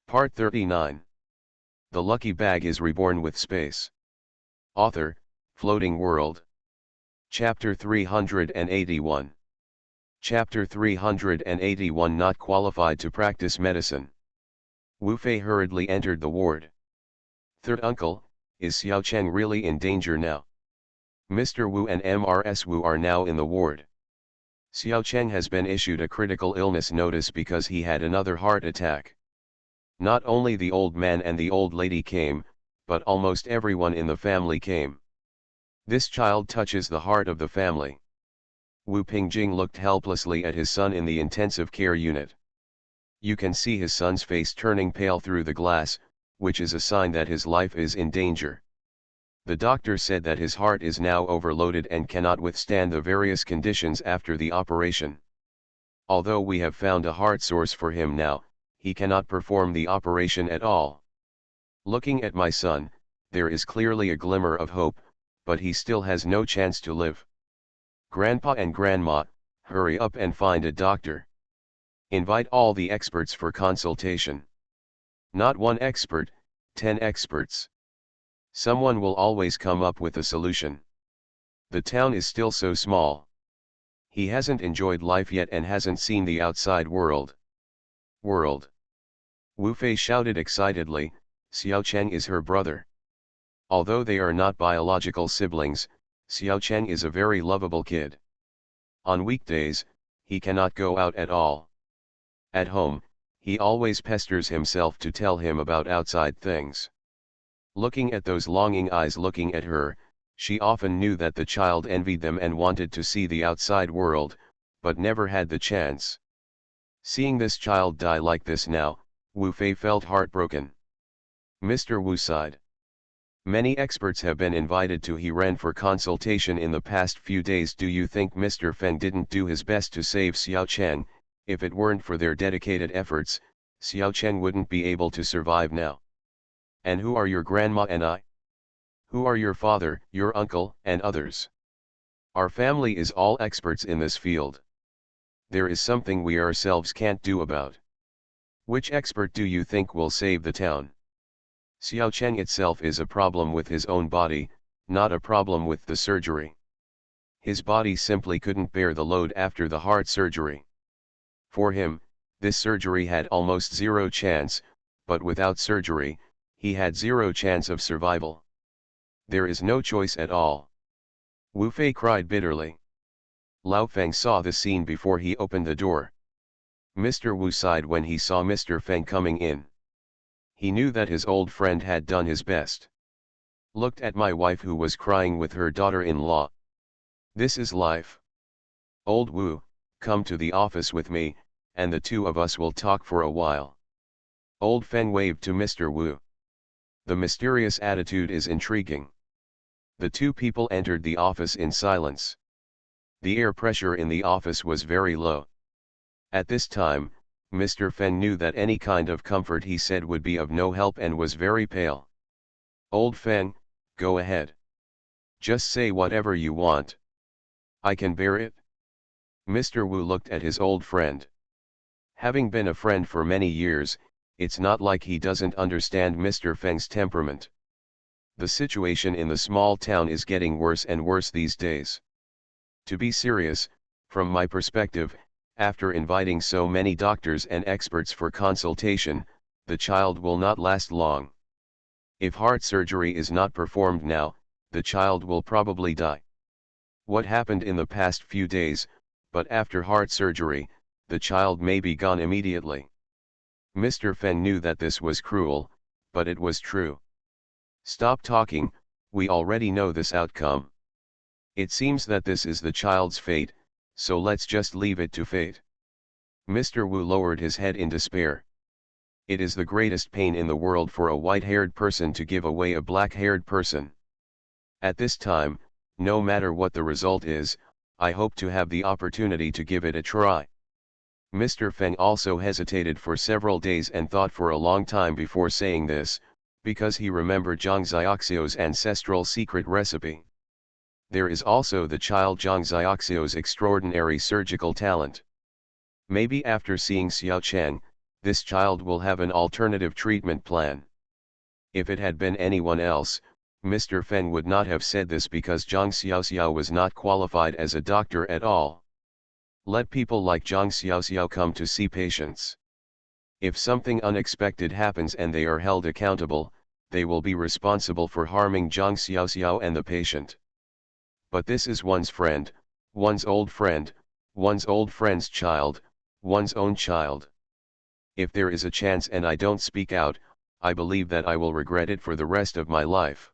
Part 39. The Lucky Bag is Reborn with Space. Author, Floating World. Chapter 381. Chapter 381 Not Qualified to Practice Medicine. Wu Fei hurriedly entered the ward. Third uncle, is Xiao Cheng really in danger now? Mr. Wu and Mrs. Wu are now in the ward. Xiao Cheng has been issued a critical illness notice because he had another heart attack. Not only the old man and the old lady came, but almost everyone in the family came. This child touches the heart of the family. Wu Pingjing looked helplessly at his son in the intensive care unit. You can see his son's face turning pale through the glass, which is a sign that his life is in danger. The doctor said that his heart is now overloaded and cannot withstand the various conditions after the operation. Although we have found a heart source for him now, he cannot perform the operation at all. Looking at my son, there is clearly a glimmer of hope, but he still has no chance to live. Grandpa and Grandma, hurry up and find a doctor. Invite all the experts for consultation. Not one expert, 10 experts. Someone will always come up with a solution. The town is still so small. He hasn't enjoyed life yet and hasn't seen the outside world. Wu Fei shouted excitedly, Xiao Cheng is her brother. Although they are not biological siblings, Xiao Cheng is a very lovable kid. On weekdays, he cannot go out at all. At home, he always pesters himself to tell him about outside things. Looking at those longing eyes looking at her, she often knew that the child envied them and wanted to see the outside world, but never had the chance. Seeing this child die like this now, Wu Fei felt heartbroken. Mr. Wu sighed. Many experts have been invited to Heran for consultation in the past few days. Do you think Mr. Feng didn't do his best to save Xiao Cheng? If it weren't for their dedicated efforts, Xiao Cheng wouldn't be able to survive now. And who are your grandma and I? Who are your father, your uncle, and others? Our family is all experts in this field. There is something we ourselves can't do about. Which expert do you think will save the town? Xiao Cheng itself is a problem with his own body, not a problem with the surgery. His body simply couldn't bear the load after the heart surgery. For him, this surgery had almost zero chance, but without surgery, he had zero chance of survival. There is no choice at all. Wu Fei cried bitterly. Lao Feng saw the scene before he opened the door. Mr. Wu sighed when he saw Mr. Feng coming in. He knew that his old friend had done his best. Looked at my wife who was crying with her daughter-in-law. This is life. Old Wu, come to the office with me, and the two of us will talk for a while. Old Feng waved to Mr. Wu. The mysterious attitude is intriguing. The two people entered the office in silence. The air pressure in the office was very low. At this time, Mr. Feng knew that any kind of comfort he said would be of no help and was very pale. Old Feng, go ahead. Just say whatever you want. I can bear it. Mr. Wu looked at his old friend. Having been a friend for many years, it's not like he doesn't understand Mr. Feng's temperament. The situation in the small town is getting worse and worse these days. To be serious, from my perspective, after inviting so many doctors and experts for consultation, the child will not last long. If heart surgery is not performed now, the child will probably die. What happened in the past few days, but after heart surgery, the child may be gone immediately. Mr. Feng knew that this was cruel, but it was true. Stop talking, we already know this outcome. It seems that this is the child's fate, so let's just leave it to fate. Mr. Wu lowered his head in despair. It is the greatest pain in the world for a white-haired person to give away a black-haired person. At this time, no matter what the result is, I hope to have the opportunity to give it a try. Mr. Feng also hesitated for several days and thought for a long time before saying this, because he remembered Zhang Xiaoxiu's ancestral secret recipe. There is also the child Zhang Xiaoxiu's extraordinary surgical talent. Maybe after seeing Xiao Cheng, this child will have an alternative treatment plan. If it had been anyone else, Mr. Feng would not have said this because Zhang Xiaoxiao was not qualified as a doctor at all. Let people like Zhang Xiaoxiao come to see patients. If something unexpected happens and they are held accountable, they will be responsible for harming Zhang Xiaoxiao and the patient. But this is one's friend, one's old friend's child, one's own child. If there is a chance and I don't speak out, I believe that I will regret it for the rest of my life.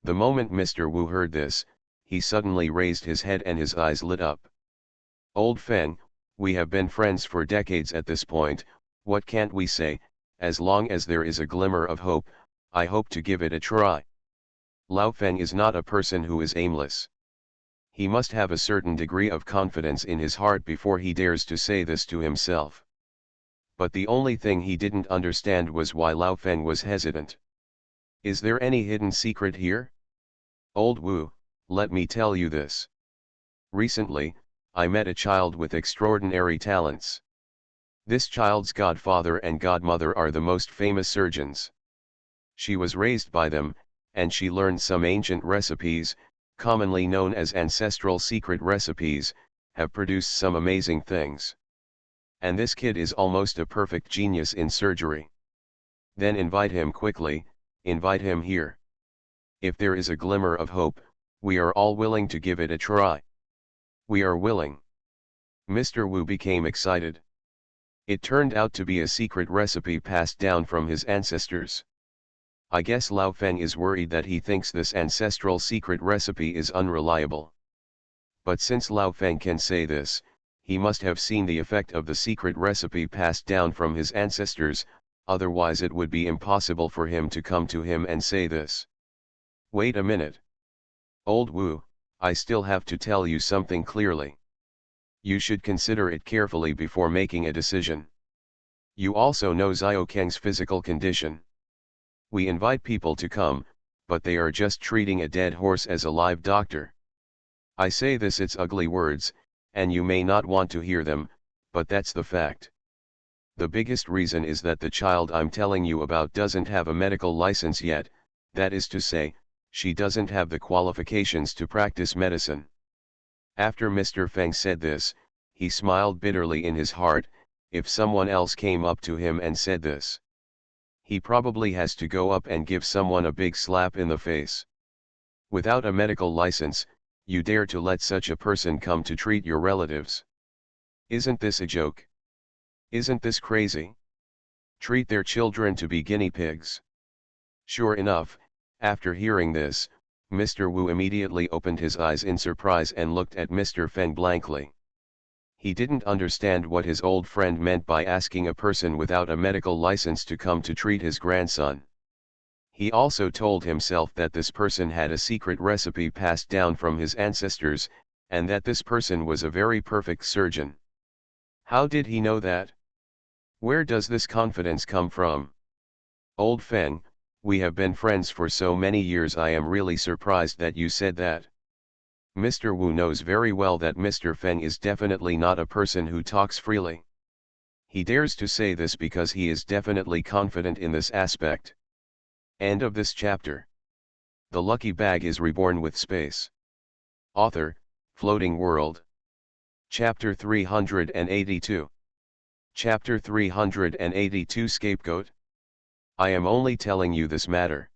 The moment Mr. Wu heard this, he suddenly raised his head and his eyes lit up. Old Feng, we have been friends for decades at this point, what can't we say? As long as there is a glimmer of hope, I hope to give it a try. Lao Feng is not a person who is aimless. He must have a certain degree of confidence in his heart before he dares to say this to himself. But the only thing he didn't understand was why Lao Feng was hesitant. Is there any hidden secret here? Old Wu, let me tell you this. Recently, I met a child with extraordinary talents. This child's godfather and godmother are the most famous surgeons. She was raised by them, and she learned some ancient recipes, commonly known as ancestral secret recipes, have produced some amazing things. And this kid is almost a perfect genius in surgery. Then invite him quickly, invite him here. If there is a glimmer of hope, we are all willing to give it a try. We are willing. Mr. Wu became excited. It turned out to be a secret recipe passed down from his ancestors. I guess Lao Feng is worried that he thinks this ancestral secret recipe is unreliable. But since Lao Feng can say this, he must have seen the effect of the secret recipe passed down from his ancestors, otherwise it would be impossible for him to come to him and say this. Wait a minute. Old Wu, I still have to tell you something clearly. You should consider it carefully before making a decision. You also know Xiao Keng's physical condition. We invite people to come, but they are just treating a dead horse as a live doctor. I say this, it's ugly words, and you may not want to hear them, but that's the fact. The biggest reason is that the child I'm telling you about doesn't have a medical license yet, that is to say, she doesn't have the qualifications to practice medicine. After Mr. Feng said this, he smiled bitterly in his heart. If someone else came up to him and said this, he probably has to go up and give someone a big slap in the face. Without a medical license, you dare to let such a person come to treat your relatives? Isn't this a joke? Isn't this crazy? Treat their children to be guinea pigs. Sure enough, after hearing this, Mr. Wu immediately opened his eyes in surprise and looked at Mr. Feng blankly. He didn't understand what his old friend meant by asking a person without a medical license to come to treat his grandson. He also told himself that this person had a secret recipe passed down from his ancestors, and that this person was a very perfect surgeon. How did he know that? Where does this confidence come from? Old Feng, we have been friends for so many years. I am really surprised that you said that. Mr. Wu knows very well that Mr. Feng is definitely not a person who talks freely. He dares to say this because he is definitely confident in this aspect. End of this chapter. The lucky bag is reborn with space. Author, Floating World. Chapter 382. Chapter 382 Scapegoat. I am only telling you this matter.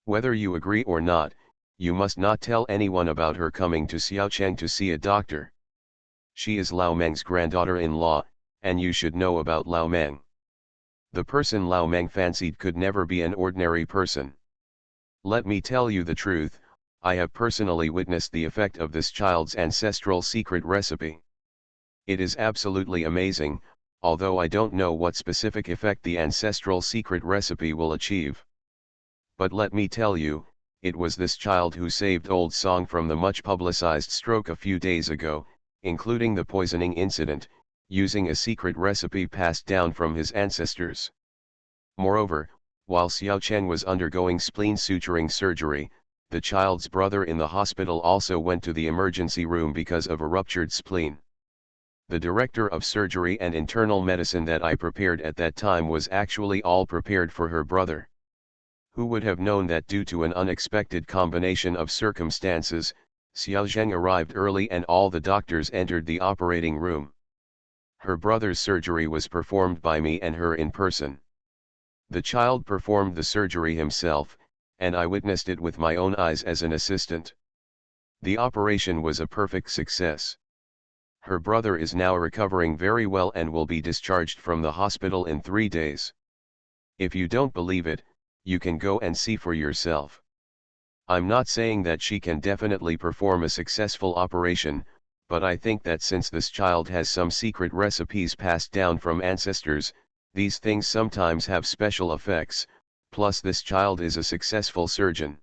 Whether you agree or not, you must not tell anyone about her coming to Xiaocheng to see a doctor. She is Lao Meng's granddaughter-in-law, and you should know about Lao Meng. The person Lao Meng fancied could never be an ordinary person. Let me tell you the truth, I have personally witnessed the effect of this child's ancestral secret recipe. It is absolutely amazing, although I don't know what specific effect the ancestral secret recipe will achieve. But let me tell you, it was this child who saved Old Song from the much publicized stroke a few days ago, including the poisoning incident, using a secret recipe passed down from his ancestors. Moreover, while Xiaocheng was undergoing spleen suturing surgery, the child's brother in the hospital also went to the emergency room because of a ruptured spleen. The director of surgery and internal medicine that I prepared at that time was actually all prepared for her brother. Who would have known that due to an unexpected combination of circumstances, Xiao Zheng arrived early and all the doctors entered the operating room. Her brother's surgery was performed by me and her in person. The child performed the surgery himself, and I witnessed it with my own eyes as an assistant. The operation was a perfect success. Her brother is now recovering very well and will be discharged from the hospital in 3 days. If you don't believe it, you can go and see for yourself. I'm not saying that she can definitely perform a successful operation, but I think that since this child has some secret recipes passed down from ancestors, these things sometimes have special effects, plus this child is a successful surgeon.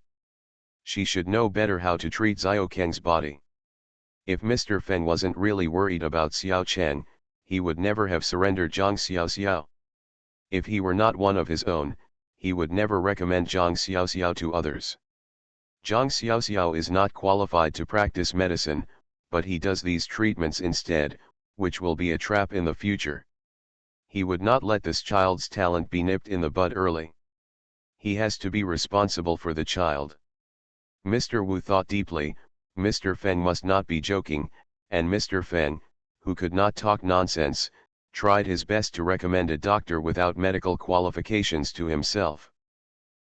She should know better how to treat Xiaokeng's body. If Mr. Feng wasn't really worried about Xiao Cheng, he would never have surrendered Zhang Xiaoxiao. If he were not one of his own, he would never recommend Zhang Xiaoxiao to others. Zhang Xiaoxiao is not qualified to practice medicine, but he does these treatments instead, which will be a trap in the future. He would not let this child's talent be nipped in the bud early. He has to be responsible for the child. Mr. Wu thought deeply. Mr. Feng must not be joking, and Mr. Feng, who could not talk nonsense, tried his best to recommend a doctor without medical qualifications to himself.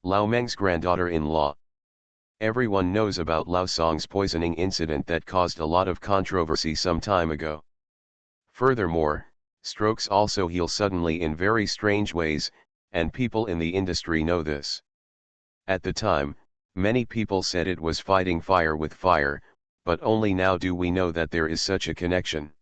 Lao Meng's granddaughter-in-law. Everyone knows about Lao Song's poisoning incident that caused a lot of controversy some time ago. Furthermore, strokes also heal suddenly in very strange ways, and people in the industry know this. At the time, many people said it was fighting fire with fire, but only now do we know that there is such a connection.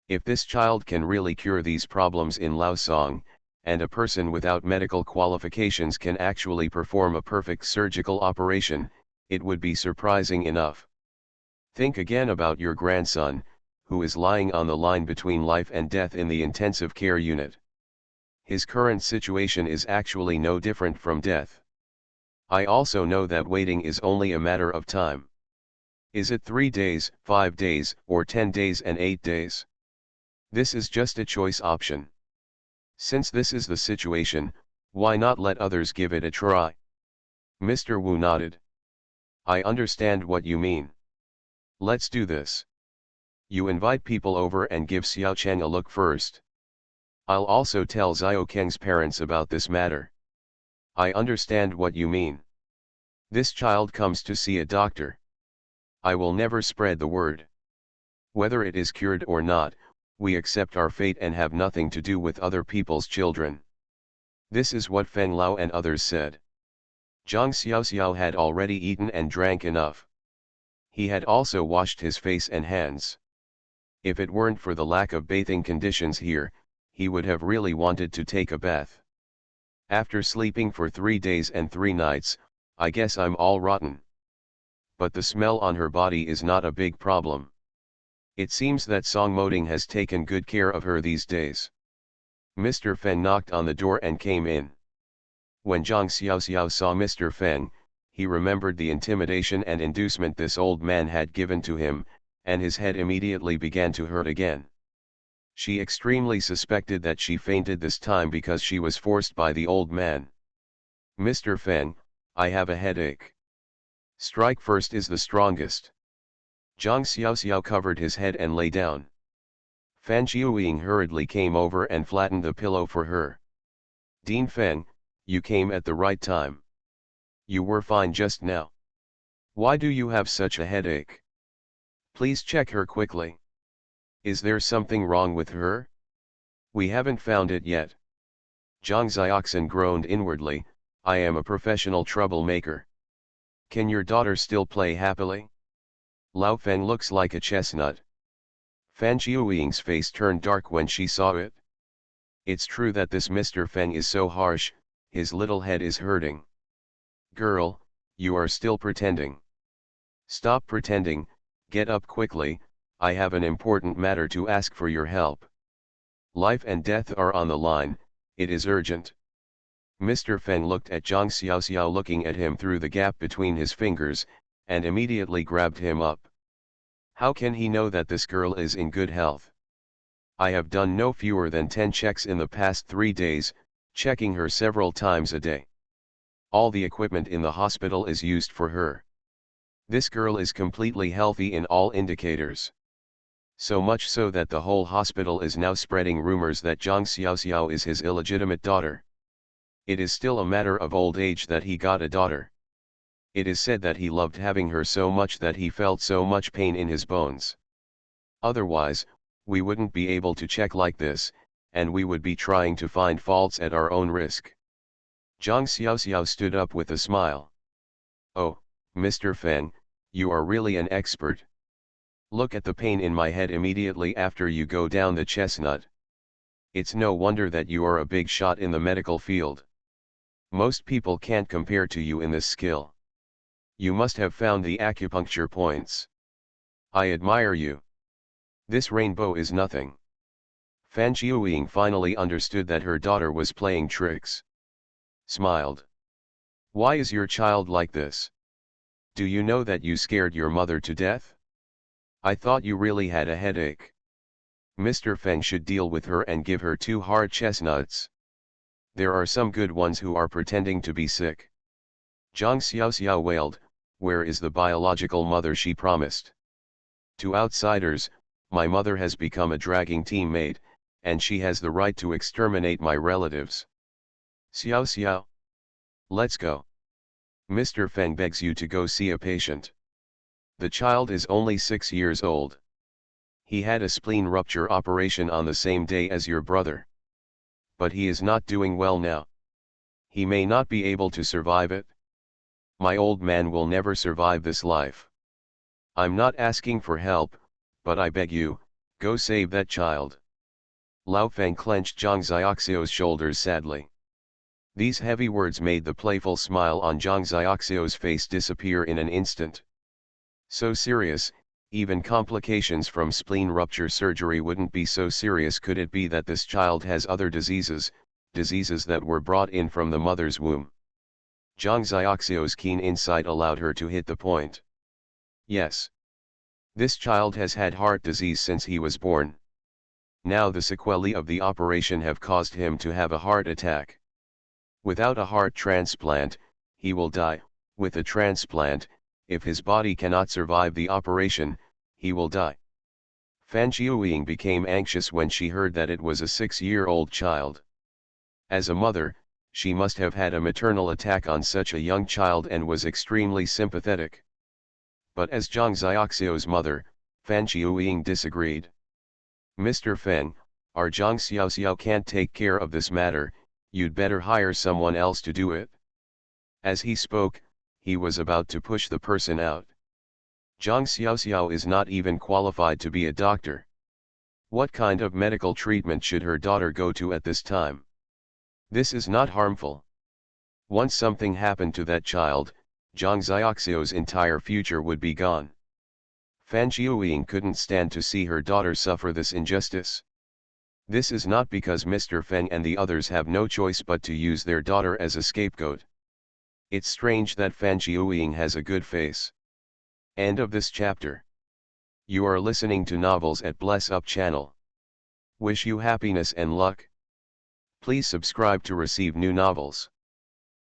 If this child can really cure these problems in Laosong, and a person without medical qualifications can actually perform a perfect surgical operation, it would be surprising enough. Think again about your grandson, who is lying on the line between life and death in the intensive care unit. His current situation is actually no different from death. I also know that waiting is only a matter of time. Is it 3 days, 5 days, or 10 days and 8 days? This is just a choice option. Since this is the situation, why not let others give it a try? Mr. Wu nodded. I understand what you mean. Let's do this. You invite people over and give Xiao Cheng a look first. I'll also tell Xiaokeng's parents about this matter. I understand what you mean. This child comes to see a doctor. I will never spread the word. Whether it is cured or not, we accept our fate and have nothing to do with other people's children. This is what Feng Lao and others said. Zhang Xiaoxiao had already eaten and drank enough. He had also washed his face and hands. If it weren't for the lack of bathing conditions here, he would have really wanted to take a bath. After sleeping for 3 days and 3 nights, I guess I'm all rotten. But the smell on her body is not a big problem. It seems that Song Moding has taken good care of her these days. Mr. Feng knocked on the door and came in. When Zhang Xiaoxiao saw Mr. Feng, he remembered the intimidation and inducement this old man had given to him, and his head immediately began to hurt again. She extremely suspected that she fainted this time because she was forced by the old man. Mr. Feng, I have a headache. Strike first is the strongest. Zhang Xiaoxiao covered his head and lay down. Fan Jiuying hurriedly came over and flattened the pillow for her. Dean Feng, you came at the right time. You were fine just now. Why do you have such a headache? Please check her quickly. Is there something wrong with her? We haven't found it yet. Zhang Xiaoxin groaned inwardly, I am a professional troublemaker. Can your daughter still play happily? Lao Feng looks like a chestnut. Fan Jiuying's face turned dark when she saw it. It's true that this Mr. Feng is so harsh, his little head is hurting. Girl, you are still pretending. Stop pretending, get up quickly, I have an important matter to ask for your help. Life and death are on the line, it is urgent. Mr. Feng looked at Zhang Xiaoxiao looking at him through the gap between his fingers, and immediately grabbed him up. How can he know that this girl is in good health? I have done no fewer than 10 checks in the past 3 days, checking her several times a day. All the equipment in the hospital is used for her. This girl is completely healthy in all indicators. So much so that the whole hospital is now spreading rumors that Zhang Xiaoxiao is his illegitimate daughter. It is still a matter of old age that he got a daughter. It is said that he loved having her so much that he felt so much pain in his bones. Otherwise, we wouldn't be able to check like this, and we would be trying to find faults at our own risk. Zhang Xiaoxiao stood up with a smile. Oh, Mr. Feng, you are really an expert. Look at the pain in my head immediately after you go down the chestnut. It's no wonder that you are a big shot in the medical field. Most people can't compare to you in this skill. You must have found the acupuncture points. I admire you. This rainbow is nothing. Fan Jiuying finally understood that her daughter was playing tricks. Smiled. Why is your child like this? Do you know that you scared your mother to death? I thought you really had a headache. Mr. Feng should deal with her and give her 2 hard chestnuts. There are some good ones who are pretending to be sick. Zhang Xiaoxiao wailed, where is the biological mother she promised? To outsiders, my mother has become a dragging teammate, and she has the right to exterminate my relatives. Xiao Xiao. Let's go. Mr. Feng begs you to go see a patient. The child is only 6 years old. He had a spleen rupture operation on the same day as your brother. But he is not doing well now. He may not be able to survive it. My old man will never survive this life. I'm not asking for help, but I beg you, go save that child. Lao Feng clenched Zhang Xiaoxiao's shoulders sadly. These heavy words made the playful smile on Zhang Xiaoxiao's face disappear in an instant. So serious, even complications from spleen rupture surgery wouldn't be so serious. Could it be that this child has other diseases that were brought in from the mother's womb? Zhang Xiaoxiao's keen insight allowed her to hit the point. Yes. This child has had heart disease since he was born. Now the sequelae of the operation have caused him to have a heart attack. Without a heart transplant, he will die. With a transplant, if his body cannot survive the operation, he will die. Fan Jiuying became anxious when she heard that it was a 6-year-old child. As a mother, she must have had a maternal attack on such a young child and was extremely sympathetic. But as Zhang Xiaoxiao's mother, Fan Jiuying disagreed. Mr. Feng, our Zhang Xiaoxiao can't take care of this matter, you'd better hire someone else to do it. As he spoke, he was about to push the person out. Zhang Xiaoxiao is not even qualified to be a doctor. What kind of medical treatment should her daughter go to at this time? This is not harmful. Once something happened to that child, Zhang Xiaoxiao's entire future would be gone. Fan Jiuying couldn't stand to see her daughter suffer this injustice. This is not because Mr. Feng and the others have no choice but to use their daughter as a scapegoat. It's strange that Fan Jiuying has a good face. End of this chapter. You are listening to Novels at Bless Up channel. Wish you happiness and luck. Please subscribe to receive new novels.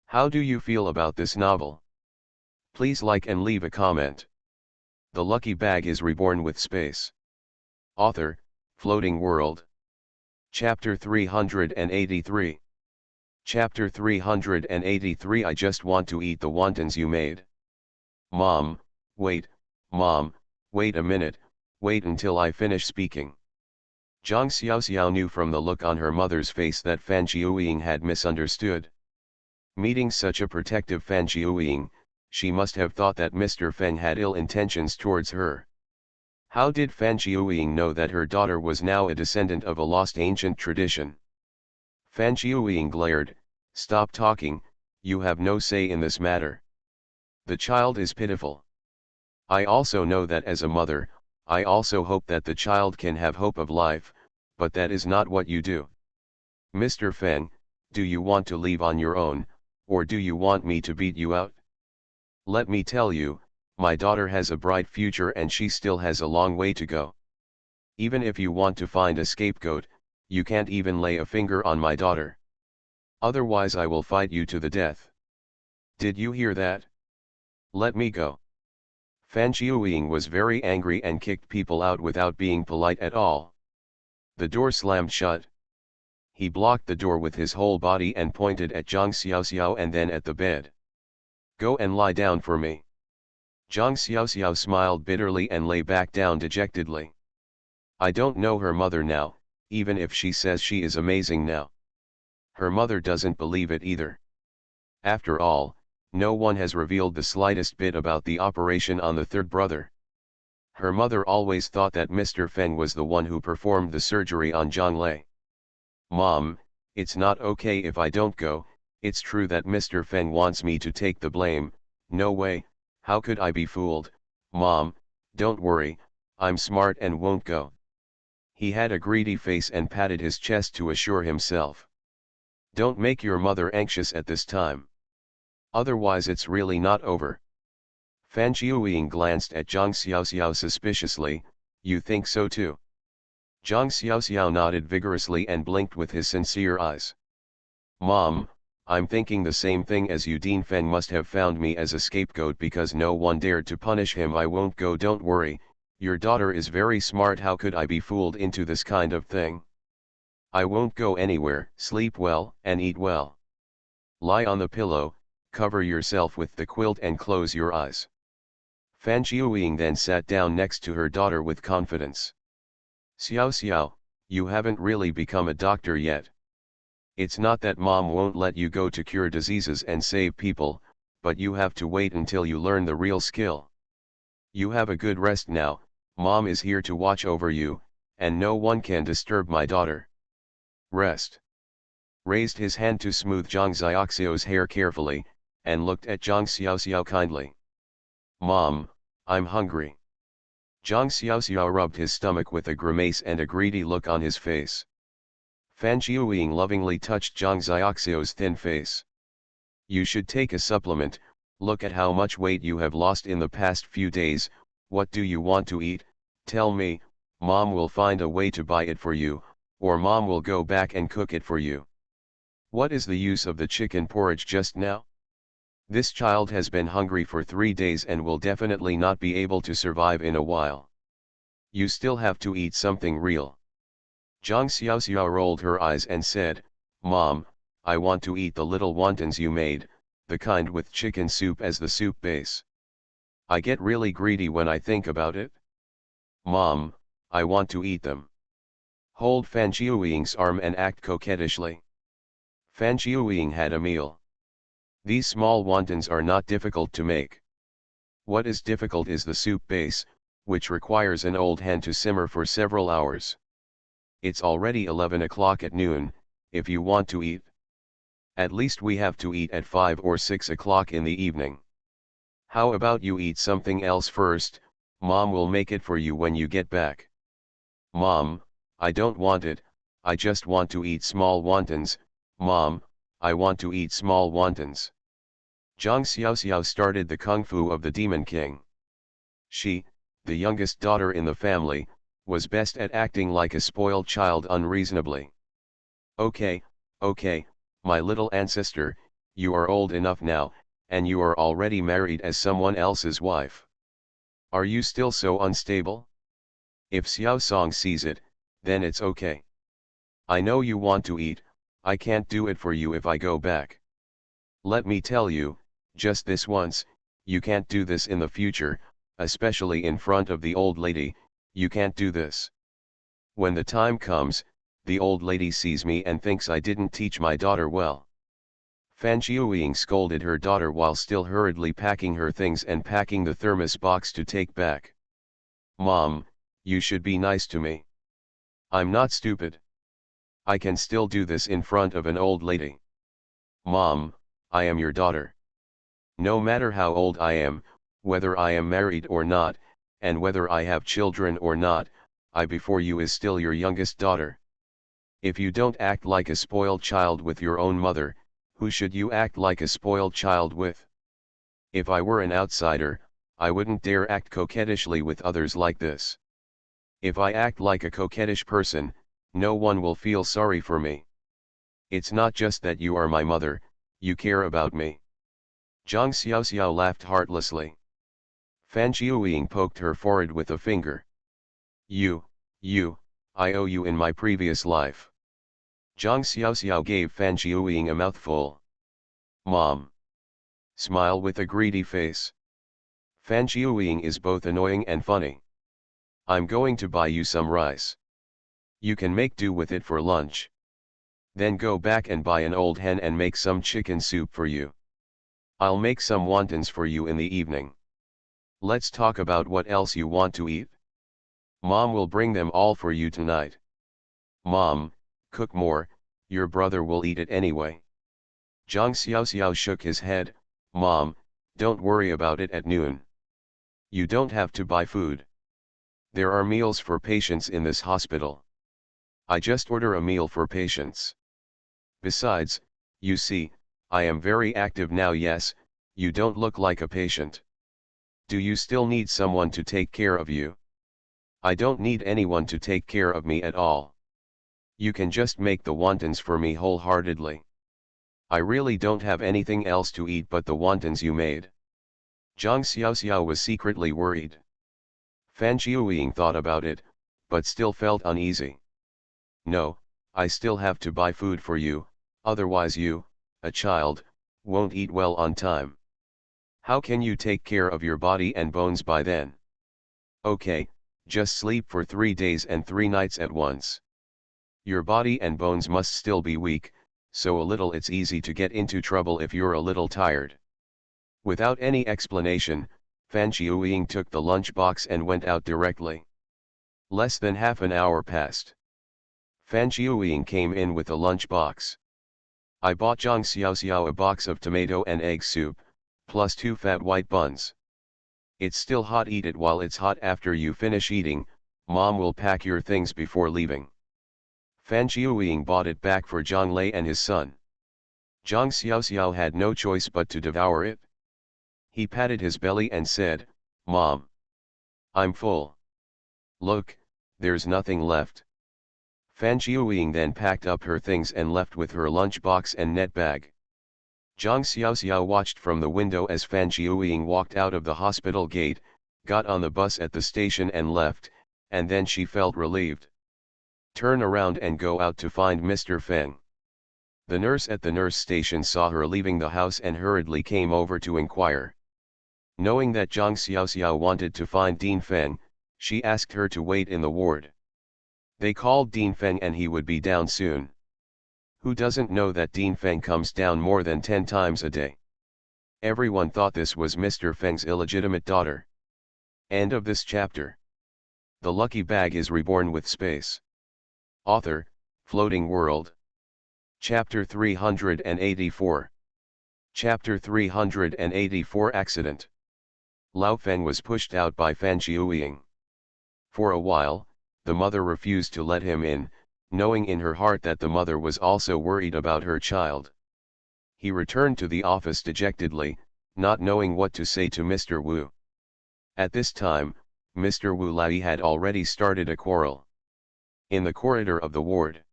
How do you feel about this novel? Please like and leave a comment. The lucky bag is reborn with space. Author, Floating World. Chapter 383. Chapter 383. I just want to eat the wontons you made. Mom, wait a minute, wait until I finish speaking. Zhang Xiaoxiao knew from the look on her mother's face that Fan Jiuying had misunderstood. Meeting such a protective Fan Jiuying, she must have thought that Mr. Feng had ill intentions towards her. How did Fan Jiuying know that her daughter was now a descendant of a lost ancient tradition? Fan Jiuying glared, "Stop talking, you have no say in this matter. The child is pitiful. I also know that as a mother, I also hope that the child can have hope of life, but that is not what you do. Mr. Feng, do you want to leave on your own, or do you want me to beat you out? Let me tell you, my daughter has a bright future and she still has a long way to go. Even if you want to find a scapegoat, you can't even lay a finger on my daughter. Otherwise I will fight you to the death. Did you hear that? Let me go. Fan Qiuying was very angry and kicked people out without being polite at all. The door slammed shut. He blocked the door with his whole body and pointed at Zhang Xiaoxiao and then at the bed. Go and lie down for me. Zhang Xiaoxiao smiled bitterly and lay back down dejectedly. I don't know her mother now, even if she says she is amazing now. Her mother doesn't believe it either. After all, no one has revealed the slightest bit about the operation on the third brother. Her mother always thought that Mr. Feng was the one who performed the surgery on Zhang Lei. Mom, it's not okay if I don't go. It's true that Mr. Feng wants me to take the blame. No way, how could I be fooled? Mom, don't worry, I'm smart and won't go. He had a greedy face and patted his chest to assure himself. Don't make your mother anxious at this time. Otherwise it's really not over. Fan Qiuying glanced at Zhang Xiaoxiao suspiciously. You think so too? Zhang Xiaoxiao nodded vigorously and blinked with his sincere eyes. Mom, I'm thinking the same thing as you. Dean Feng must have found me as a scapegoat because no one dared to punish him. I won't go. Don't worry, your daughter is very smart. How could I be fooled into this kind of thing? I won't go anywhere. Sleep well and eat well. Lie on the pillow, cover yourself with the quilt and close your eyes. Fan Qiuying then sat down next to her daughter with confidence. Xiao Xiao, you haven't really become a doctor yet. It's not that mom won't let you go to cure diseases and save people, but you have to wait until you learn the real skill. You have a good rest now. Mom is here to watch over you, and no one can disturb my daughter. Rest. Raised his hand to smooth Zhang Xiaoxiao's hair carefully, and looked at Zhang Xiaoxiao kindly. Mom, I'm hungry. Zhang Xiaoxiao rubbed his stomach with a grimace and a greedy look on his face. Fan Qiuying lovingly touched Zhang Xiaoxiao's thin face. You should take a supplement. Look at how much weight you have lost in the past few days. What do you want to eat? Tell me, Mom will find a way to buy it for you, or Mom will go back and cook it for you. What is the use of the chicken porridge just now? This child has been hungry for 3 days and will definitely not be able to survive in a while. You still have to eat something real. Zhang Xiaoxiao rolled her eyes and said, Mom, I want to eat the little wontons you made, the kind with chicken soup as the soup base. I get really greedy when I think about it. Mom, I want to eat them. Hold Fan Qiuying's arm and act coquettishly. Fan Qiuying had a meal. These small wontons are not difficult to make. What is difficult is the soup base, which requires an old hen to simmer for several hours. It's already 11 o'clock at noon. If you want to eat, at least we have to eat at 5 or 6 o'clock in the evening. How about you eat something else first? Mom will make it for you when you get back. Mom, I don't want it, I just want to eat small wontons. Mom, I want to eat small wontons. Zhang Xiaoxiao started the kung fu of the Demon King. She, the youngest daughter in the family, was best at acting like a spoiled child unreasonably. Okay, my little ancestor, you are old enough now, and you are already married as someone else's wife. Are you still so unstable? If Xiao Song sees it, then it's okay. I know you want to eat, I can't do it for you if I go back. Let me tell you, just this once, you can't do this in the future, especially in front of the old lady, you can't do this. When the time comes, the old lady sees me and thinks I didn't teach my daughter well. Fan Qiuying scolded her daughter while still hurriedly packing her things and packing the thermos box to take back. Mom, you should be nice to me. I'm not stupid. I can still do this in front of an old lady. Mom, I am your daughter. No matter how old I am, whether I am married or not, and whether I have children or not, I before you is still your youngest daughter. If you don't act like a spoiled child with your own mother, who should you act like a spoiled child with? If I were an outsider, I wouldn't dare act coquettishly with others like this. If I act like a coquettish person, no one will feel sorry for me. It's not just that you are my mother, you care about me. Zhang Xiaoxiao laughed heartlessly. Fan Jiuying poked her forehead with a finger. You, I owe you in my previous life. Zhang Xiaoxiao gave Fan Jiuying a mouthful. Mom. Smile with a greedy face. Fan Jiuying is both annoying and funny. I'm going to buy you some rice. You can make do with it for lunch. Then go back and buy an old hen and make some chicken soup for you. I'll make some wontons for you in the evening. Let's talk about what else you want to eat. Mom will bring them all for you tonight. Mom, cook more, your brother will eat it anyway. Zhang Xiaoxiao shook his head. Mom, don't worry about it at noon. You don't have to buy food. There are meals for patients in this hospital. I just order a meal for patients. Besides, you see, I am very active now. Yes, you don't look like a patient. Do you still need someone to take care of you? I don't need anyone to take care of me at all. You can just make the wontons for me wholeheartedly. I really don't have anything else to eat but the wontons you made. Zhang Xiaoxiao was secretly worried. Fan Jiuying thought about it, but still felt uneasy. No, I still have to buy food for you, otherwise you, a child, won't eat well on time. How can you take care of your body and bones by then? Okay, just sleep for 3 days and 3 nights at once. Your body and bones must still be weak, so a little it's easy to get into trouble if you're a little tired. Without any explanation, Fan Jiuying took the lunchbox and went out directly. Less than half an hour passed. Fan Jiuying came in with a lunchbox. I bought Zhang Xiaoxiao a box of tomato and egg soup, plus 2 fat white buns. It's still hot. Eat it while it's hot. After you finish eating, Mom will pack your things before leaving. Fan Jiuying bought it back for Zhang Lei and his son. Zhang Xiaoxiao had no choice but to devour it. He patted his belly and said, Mom, I'm full. Look, there's nothing left. Fan Jiuying then packed up her things and left with her lunchbox and net bag. Zhang Xiaoxiao watched from the window as Fan Jiuying walked out of the hospital gate, got on the bus at the station and left, and then she felt relieved. Turn around and go out to find Mr. Feng. The nurse at the nurse station saw her leaving the house and hurriedly came over to inquire. Knowing that Zhang Xiaoxiao wanted to find Dean Feng, she asked her to wait in the ward. They called Dean Feng and he would be down soon. Who doesn't know that Dean Feng comes down more than 10 times a day? Everyone thought this was Mr. Feng's illegitimate daughter. End of this chapter. The lucky bag is reborn with space. Author, Floating World. Chapter 384. Chapter 384 Accident. Lao Feng was pushed out by Fan Jiuying. For a while, the mother refused to let him in, knowing in her heart that the mother was also worried about her child. He returned to the office dejectedly, not knowing what to say to Mr. Wu. At this time, Mr. Wu Lai had already started a quarrel. In the corridor of the ward,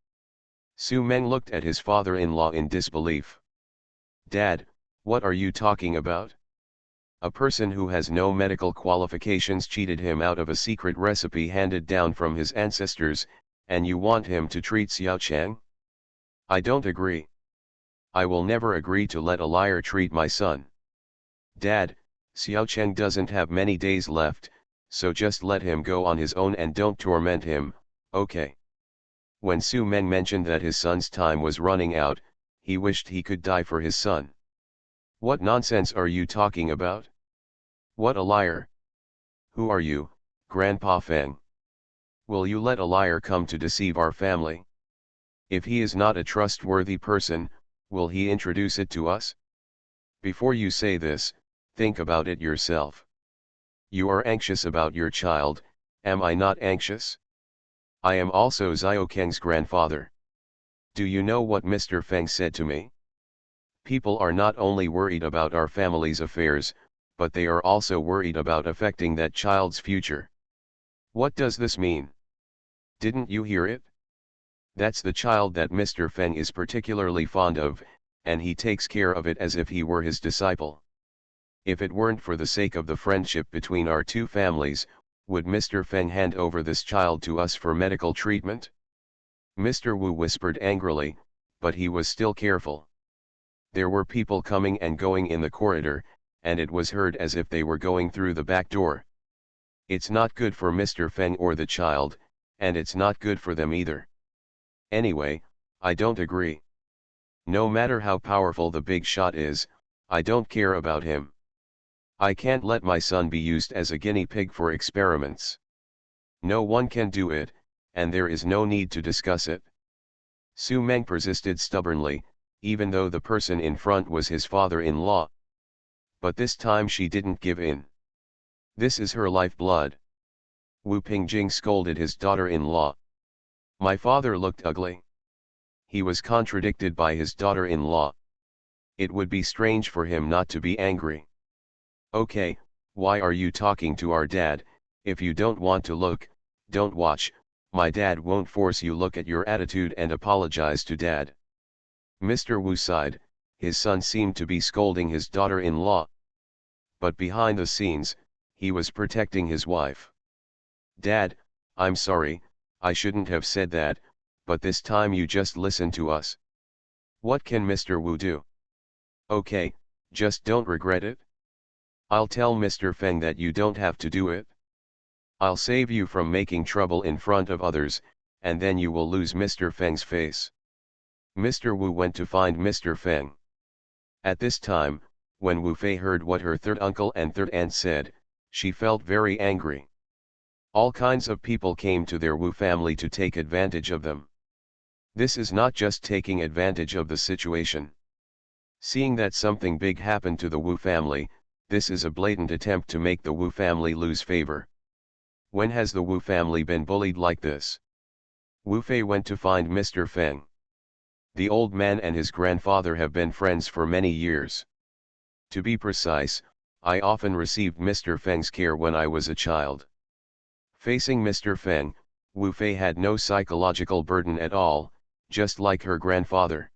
Su Meng looked at his father-in-law in disbelief. Dad, what are you talking about? A person who has no medical qualifications cheated him out of a secret recipe handed down from his ancestors, and you want him to treat Xiao Chang? I don't agree. I will never agree to let a liar treat my son. Dad, Xiao Chang doesn't have many days left, so just let him go on his own and don't torment him, okay? When Su Meng mentioned that his son's time was running out, he wished he could die for his son. What nonsense are you talking about? What a liar! Who are you, Grandpa Feng? Will you let a liar come to deceive our family? If he is not a trustworthy person, will he introduce it to us? Before you say this, think about it yourself. You are anxious about your child, am I not anxious? I am also Xiao Keng's grandfather. Do you know what Mr. Feng said to me? People are not only worried about our family's affairs, but they are also worried about affecting that child's future. What does this mean? Didn't you hear it? That's the child that Mr. Feng is particularly fond of, and he takes care of it as if he were his disciple. If it weren't for the sake of the friendship between our two families, would Mr. Feng hand over this child to us for medical treatment? Mr. Wu whispered angrily, but he was still careful. There were people coming and going in the corridor, and it was heard as if they were going through the back door. It's not good for Mr. Feng or the child, and it's not good for them either. Anyway, I don't agree. No matter how powerful the big shot is, I don't care about him. I can't let my son be used as a guinea pig for experiments. No one can do it, and there is no need to discuss it. Su Meng persisted stubbornly, even though the person in front was his father-in-law. But this time she didn't give in. This is her lifeblood. Wu Pingjing scolded his daughter-in-law. My father looked ugly. He was contradicted by his daughter-in-law. It would be strange for him not to be angry. Okay, why are you talking to our dad? If you don't want to look, don't watch. My dad won't force you. Look at your attitude and apologize to dad. Mr. Wu sighed. His son seemed to be scolding his daughter-in-law. But behind the scenes, he was protecting his wife. Dad, I'm sorry, I shouldn't have said that, but this time you just listen to us. What can Mr. Wu do? Okay, just don't regret it. I'll tell Mr. Feng that you don't have to do it. I'll save you from making trouble in front of others, and then you will lose Mr. Feng's face. Mr. Wu went to find Mr. Feng. At this time, when Wu Fei heard what her third uncle and third aunt said, she felt very angry. All kinds of people came to their Wu family to take advantage of them. This is not just taking advantage of the situation. Seeing that something big happened to the Wu family, this is a blatant attempt to make the Wu family lose favor. When has the Wu family been bullied like this? Wu Fei went to find Mr. Feng. The old man and his grandfather have been friends for many years. To be precise, I often received Mr. Feng's care when I was a child. Facing Mr. Feng, Wu Fei had no psychological burden at all, just like her grandfather.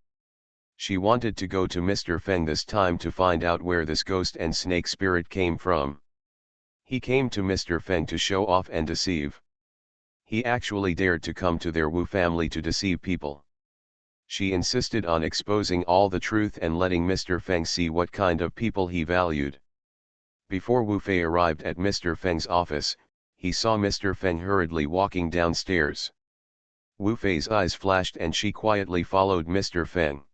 She wanted to go to Mr. Feng this time to find out where this ghost and snake spirit came from. He came to Mr. Feng to show off and deceive. He actually dared to come to their Wu family to deceive people. She insisted on exposing all the truth and letting Mr. Feng see what kind of people he valued. Before Wu Fei arrived at Mr. Feng's office, he saw Mr. Feng hurriedly walking downstairs. Wu Fei's eyes flashed and she quietly followed Mr. Feng.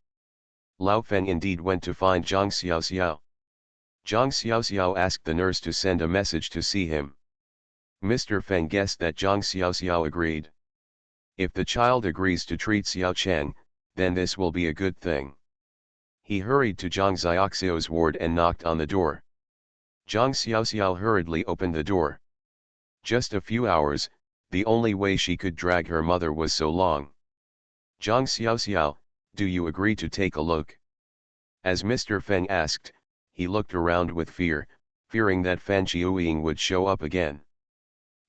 Lao Feng indeed went to find Zhang Xiaoxiao. Zhang Xiaoxiao asked the nurse to send a message to see him. Mr. Feng guessed that Zhang Xiaoxiao agreed. If the child agrees to treat Xiao Cheng, then this will be a good thing. He hurried to Zhang Xiaoxiao's ward and knocked on the door. Zhang Xiaoxiao hurriedly opened the door. Just a few hours, the only way she could drag her mother was so long. Zhang Xiaoxiao, do you agree to take a look? As Mr. Feng asked, he looked around with fear, fearing that Fan Qiuying would show up again.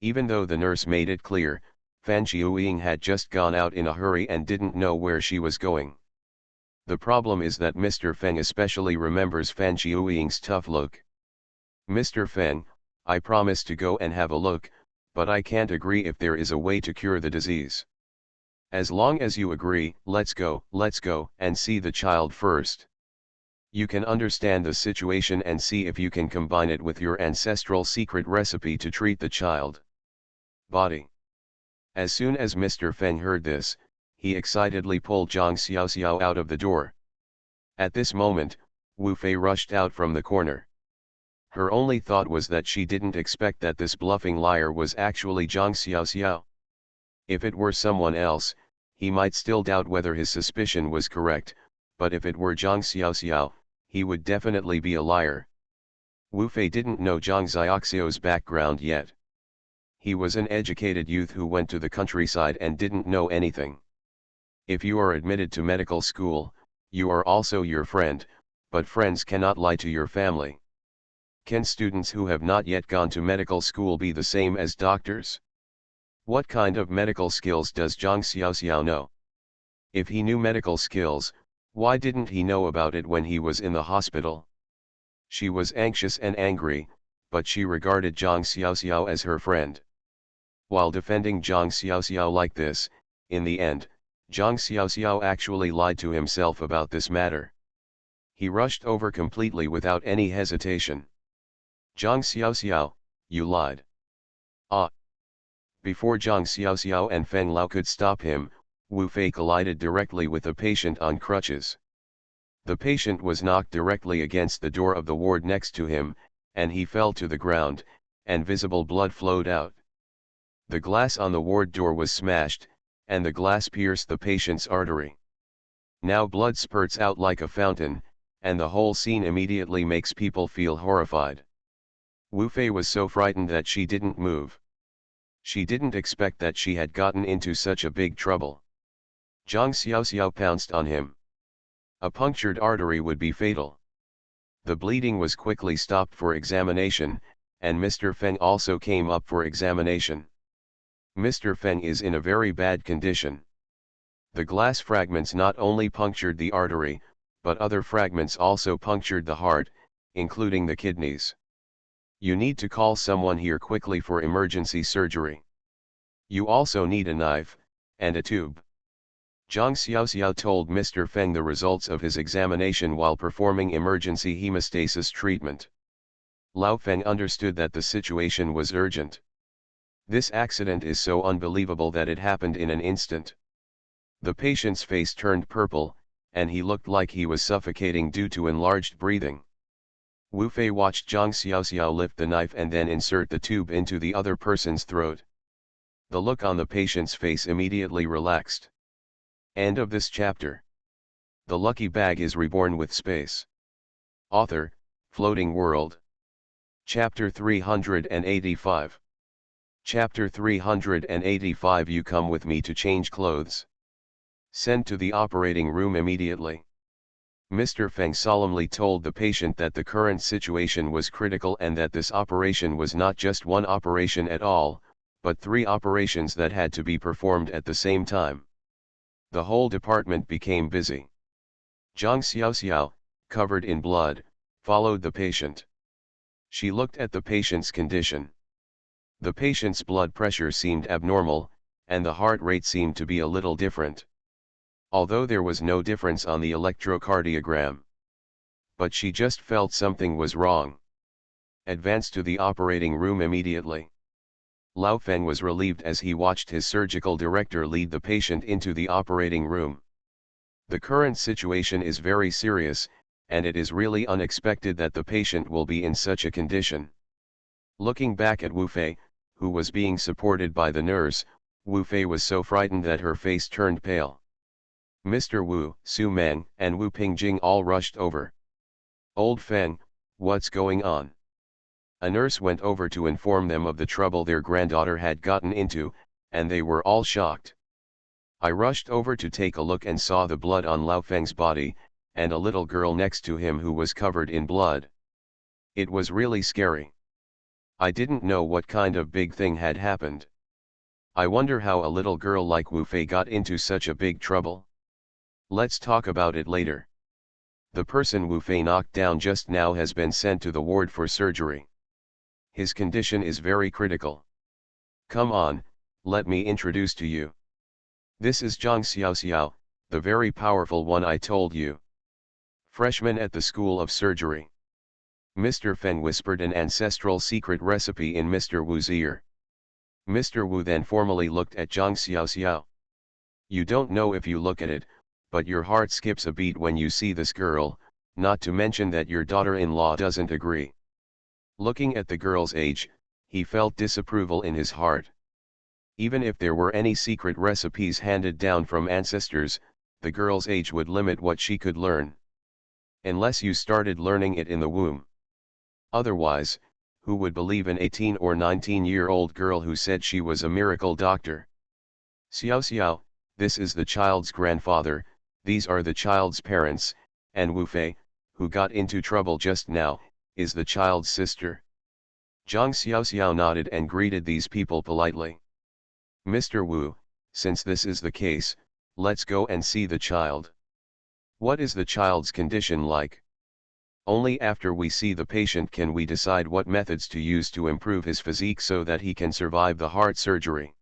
Even though the nurse made it clear, Fan Qiuying had just gone out in a hurry and didn't know where she was going. The problem is that Mr. Feng especially remembers Fan Qiuying's tough look. Mr. Feng, I promise to go and have a look, but I can't agree if there is a way to cure the disease. As long as you agree, let's go, and see the child first. You can understand the situation and see if you can combine it with your ancestral secret recipe to treat the child. Body. As soon as Mr. Feng heard this, he excitedly pulled Zhang Xiaoxiao out of the door. At this moment, Wu Fei rushed out from the corner. Her only thought was that she didn't expect that this bluffing liar was actually Zhang Xiaoxiao. If it were someone else, he might still doubt whether his suspicion was correct, but if it were Zhang Xiaoxiao, he would definitely be a liar. Wu Fei didn't know Zhang Xiaoxiao's background yet. He was an educated youth who went to the countryside and didn't know anything. If you are admitted to medical school, you are also your friend, but friends cannot lie to your family. Can students who have not yet gone to medical school be the same as doctors? What kind of medical skills does Zhang Xiaoxiao know? If he knew medical skills, why didn't he know about it when he was in the hospital? She was anxious and angry, but she regarded Zhang Xiaoxiao as her friend. While defending Zhang Xiaoxiao like this, in the end, Zhang Xiaoxiao actually lied to himself about this matter. He rushed over completely without any hesitation. Zhang Xiaoxiao, you lied. Ah! Before Zhang Xiaoxiao and Feng Lao could stop him, Wu Fei collided directly with a patient on crutches. The patient was knocked directly against the door of the ward next to him, and he fell to the ground, and visible blood flowed out. The glass on the ward door was smashed, and the glass pierced the patient's artery. Now blood spurts out like a fountain, and the whole scene immediately makes people feel horrified. Wu Fei was so frightened that she didn't move. She didn't expect that she had gotten into such a big trouble. Zhang Xiaoxiao pounced on him. A punctured artery would be fatal. The bleeding was quickly stopped for examination, and Mr. Feng also came up for examination. Mr. Feng is in a very bad condition. The glass fragments not only punctured the artery, but other fragments also punctured the heart, including the kidneys. You need to call someone here quickly for emergency surgery. You also need a knife, and a tube. Zhang Xiaoxiao told Mr. Feng the results of his examination while performing emergency hemostasis treatment. Lao Feng understood that the situation was urgent. This accident is so unbelievable that it happened in an instant. The patient's face turned purple, and he looked like he was suffocating due to enlarged breathing. Wu Fei watched Zhang Xiaoxiao lift the knife and then insert the tube into the other person's throat. The look on the patient's face immediately relaxed. End of this chapter. The lucky bag is reborn with space. Author, Floating World. Chapter 385. Chapter 385. You come with me to change clothes. Send to the operating room immediately. Mr. Feng solemnly told the patient that the current situation was critical and that this operation was not just one operation at all, but 3 operations that had to be performed at the same time. The whole department became busy. Zhang Xiaoxiao, covered in blood, followed the patient. She looked at the patient's condition. The patient's blood pressure seemed abnormal, and the heart rate seemed to be a little different. Although there was no difference on the electrocardiogram. But she just felt something was wrong. Advance to the operating room immediately. Lao Feng was relieved as he watched his surgical director lead the patient into the operating room. The current situation is very serious, and it is really unexpected that the patient will be in such a condition. Looking back at Wu Fei, who was being supported by the nurse, Wu Fei was so frightened that her face turned pale. Mr. Wu, Su Meng, and Wu Pingjing all rushed over. Old Feng, what's going on? A nurse went over to inform them of the trouble their granddaughter had gotten into, and they were all shocked. I rushed over to take a look and saw the blood on Lao Feng's body, and a little girl next to him who was covered in blood. It was really scary. I didn't know what kind of big thing had happened. I wonder how a little girl like Wu Fei got into such a big trouble. Let's talk about it later. The person Wu Fei knocked down just now has been sent to the ward for surgery. His condition is very critical. Come on, let me introduce to you. This is Zhang Xiaoxiao, the very powerful one I told you. Freshman at the School of Surgery. Mr. Feng whispered an ancestral secret recipe in Mr. Wu's ear. Mr. Wu then formally looked at Zhang Xiaoxiao. You don't know if you look at it, but your heart skips a beat when you see this girl, not to mention that your daughter-in-law doesn't agree. Looking at the girl's age, he felt disapproval in his heart. Even if there were any secret recipes handed down from ancestors, the girl's age would limit what she could learn. Unless you started learning it in the womb. Otherwise, who would believe an 18 or 19-year-old girl who said she was a miracle doctor? Xiao Xiao, this is the child's grandfather, these are the child's parents, and Wu Fei, who got into trouble just now, is the child's sister. Zhang Xiaoxiao nodded and greeted these people politely. Mr. Wu, since this is the case, let's go and see the child. What is the child's condition like? Only after we see the patient can we decide what methods to use to improve his physique so that he can survive the heart surgery.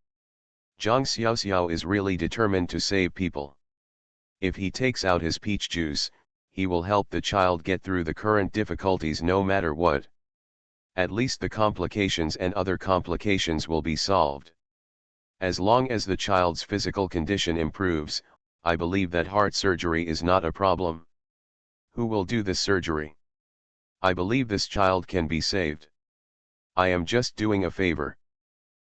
Zhang Xiaoxiao is really determined to save people. If he takes out his peach juice, he will help the child get through the current difficulties no matter what. At least the complications and other complications will be solved. As long as the child's physical condition improves, I believe that heart surgery is not a problem. Who will do this surgery? I believe this child can be saved. I am just doing a favor.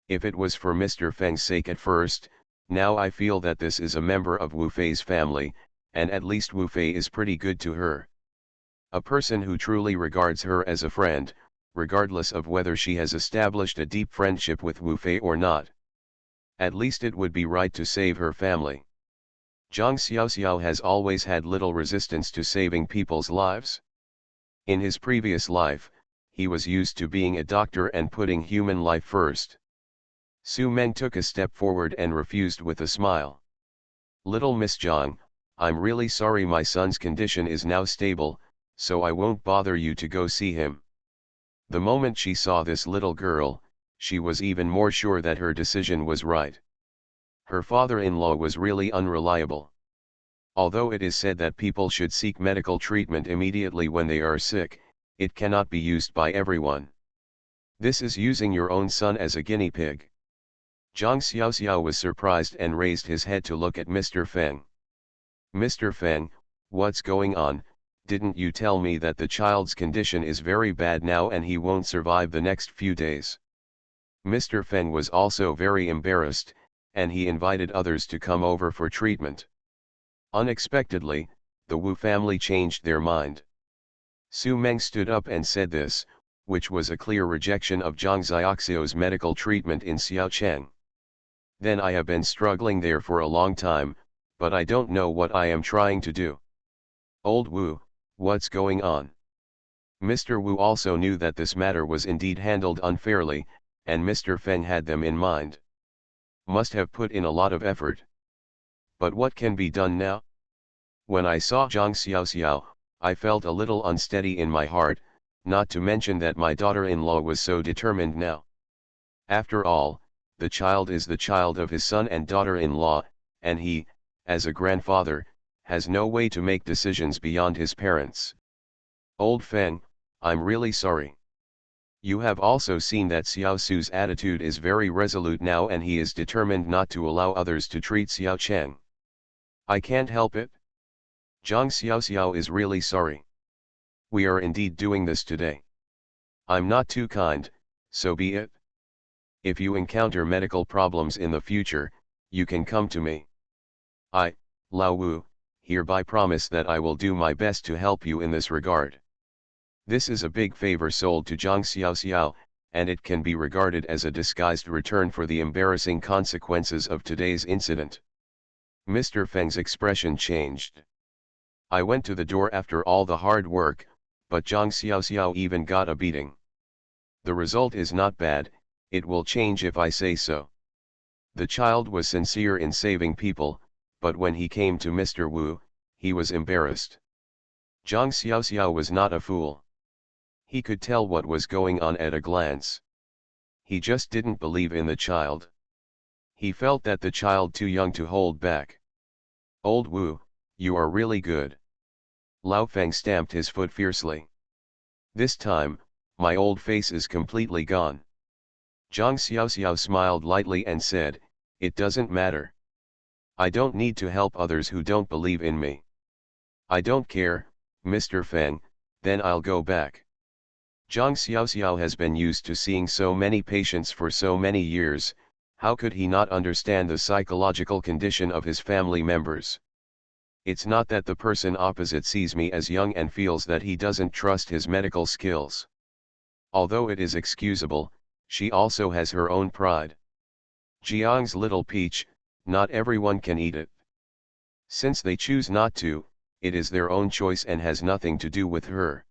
If it was for Mr. Feng's sake at first, now I feel that this is a member of Wu Fei's family, and at least Wu Fei is pretty good to her. A person who truly regards her as a friend, regardless of whether she has established a deep friendship with Wu Fei or not. At least it would be right to save her family. Zhang Xiaoxiao has always had little resistance to saving people's lives. In his previous life, he was used to being a doctor and putting human life first. Su Meng took a step forward and refused with a smile. Little Miss Zhang, I'm really sorry my son's condition is now stable, so I won't bother you to go see him. The moment she saw this little girl, she was even more sure that her decision was right. Her father-in-law was really unreliable. Although it is said that people should seek medical treatment immediately when they are sick, it cannot be used by everyone. This is using your own son as a guinea pig. Zhang Xiaoxiao was surprised and raised his head to look at Mr. Feng. Mr. Feng, what's going on? Didn't you tell me that the child's condition is very bad now and he won't survive the next few days? Mr. Feng was also very embarrassed, and he invited others to come over for treatment. Unexpectedly, the Wu family changed their mind. Su Meng stood up and said this, which was a clear rejection of Zhang Xiaoxiao's medical treatment in Xiaocheng. Then I have been struggling there for a long time, but I don't know what I am trying to do. Old Wu, what's going on? Mr. Wu also knew that this matter was indeed handled unfairly, and Mr. Feng had them in mind. Must have put in a lot of effort. But what can be done now? When I saw Zhang Xiaoxiao, I felt a little unsteady in my heart, not to mention that my daughter-in-law was so determined now. After all, the child is the child of his son and daughter-in-law, and he, as a grandfather, has no way to make decisions beyond his parents. Old Feng, I'm really sorry. You have also seen that Xiao Su's attitude is very resolute now and he is determined not to allow others to treat Xiao Cheng. I can't help it. Zhang Xiaoxiao is really sorry. We are indeed doing this today. I'm not too kind, so be it. If you encounter medical problems in the future, you can come to me. I, Lao Wu, hereby promise that I will do my best to help you in this regard. This is a big favor sold to Zhang Xiaoxiao, and it can be regarded as a disguised return for the embarrassing consequences of today's incident. Mr. Feng's expression changed. I went to the door after all the hard work, but Zhang Xiaoxiao even got a beating. The result is not bad, it will change if I say so. The child was sincere in saving people, but when he came to Mr. Wu, he was embarrassed. Zhang Xiaoxiao was not a fool. He could tell what was going on at a glance. He just didn't believe in the child. He felt that the child too young to hold back. Old Wu, you are really good. Lao Feng stamped his foot fiercely. This time, my old face is completely gone. Zhang Xiaoxiao smiled lightly and said, it doesn't matter. I don't need to help others who don't believe in me. I don't care, Mr. Feng, then I'll go back. Zhang Xiaoxiao has been used to seeing so many patients for so many years, how could he not understand the psychological condition of his family members? It's not that the person opposite sees me as young and feels that he doesn't trust his medical skills. Although it is excusable, she also has her own pride. Jiang's little peach, not everyone can eat it. Since they choose not to, it is their own choice and has nothing to do with her.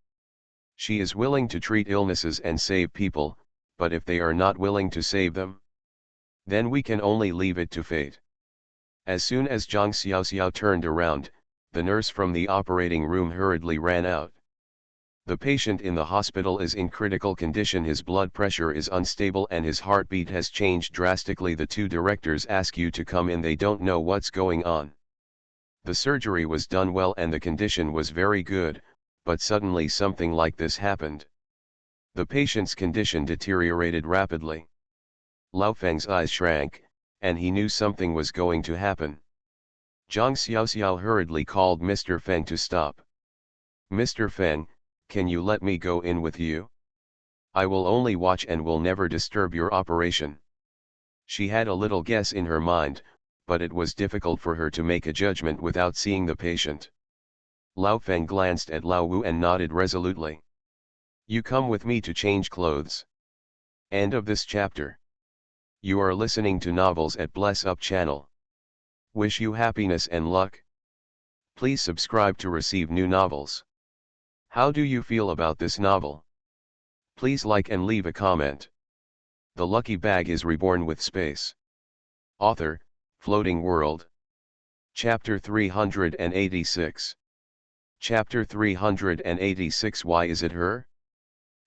She is willing to treat illnesses and save people, but if they are not willing to save them, Then we can only leave it to fate. As soon as Zhang Xiaoxiao turned around, the nurse from the operating room hurriedly ran out. The patient in the hospital is in critical condition. His blood pressure is unstable and his heartbeat has changed drastically. The two directors ask you to come in. They don't know what's going on. The surgery was done well and the condition was very good, but suddenly something like this happened. The patient's condition deteriorated rapidly. Lao Feng's eyes shrank, and he knew something was going to happen. Zhang Xiaoxiao hurriedly called Mr. Feng to stop. "Mr. Feng, can you let me go in with you? I will only watch and will never disturb your operation." She had a little guess in her mind, but it was difficult for her to make a judgment without seeing the patient. Lao Feng glanced at Lao Wu and nodded resolutely. "You come with me to change clothes." End of this chapter. You are listening to Novels at Bless Up channel. Wish you happiness and luck. Please subscribe to receive new novels. How do you feel about this novel? Please like and leave a comment. The lucky bag is reborn with space. Author, Floating World. Chapter 386. Chapter 386. Why is it her?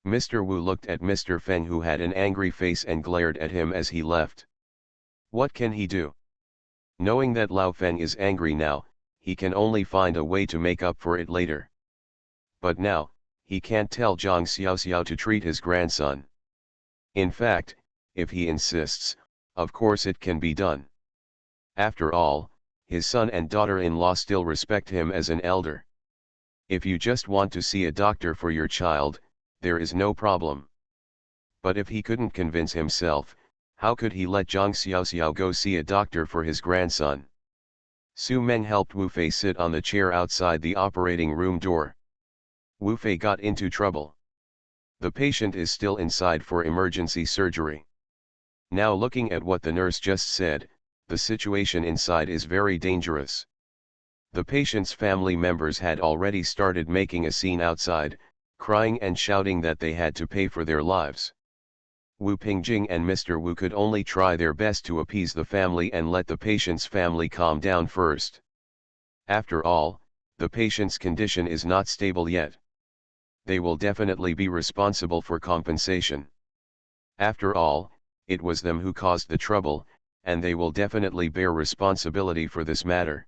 Mr. Wu looked at Mr. Feng, who had an angry face, and glared at him as he left. What can he do? Knowing that Lao Feng is angry now, he can only find a way to make up for it later. But now, he can't tell Zhang Xiaoxiao to treat his grandson. In fact, if he insists, of course it can be done. After all, his son and daughter-in-law still respect him as an elder. If you just want to see a doctor for your child, there is no problem. But if he couldn't convince himself, how could he let Zhang Xiaoxiao go see a doctor for his grandson? Su Meng helped Wu Fei sit on the chair outside the operating room door. Wu Fei got into trouble. The patient is still inside for emergency surgery. Now, looking at what the nurse just said, the situation inside is very dangerous. The patient's family members had already started making a scene outside, crying and shouting that they had to pay for their lives. Wu Pingjing and Mr. Wu could only try their best to appease the family and let the patient's family calm down first. After all, the patient's condition is not stable yet. They will definitely be responsible for compensation. After all, it was them who caused the trouble, and they will definitely bear responsibility for this matter.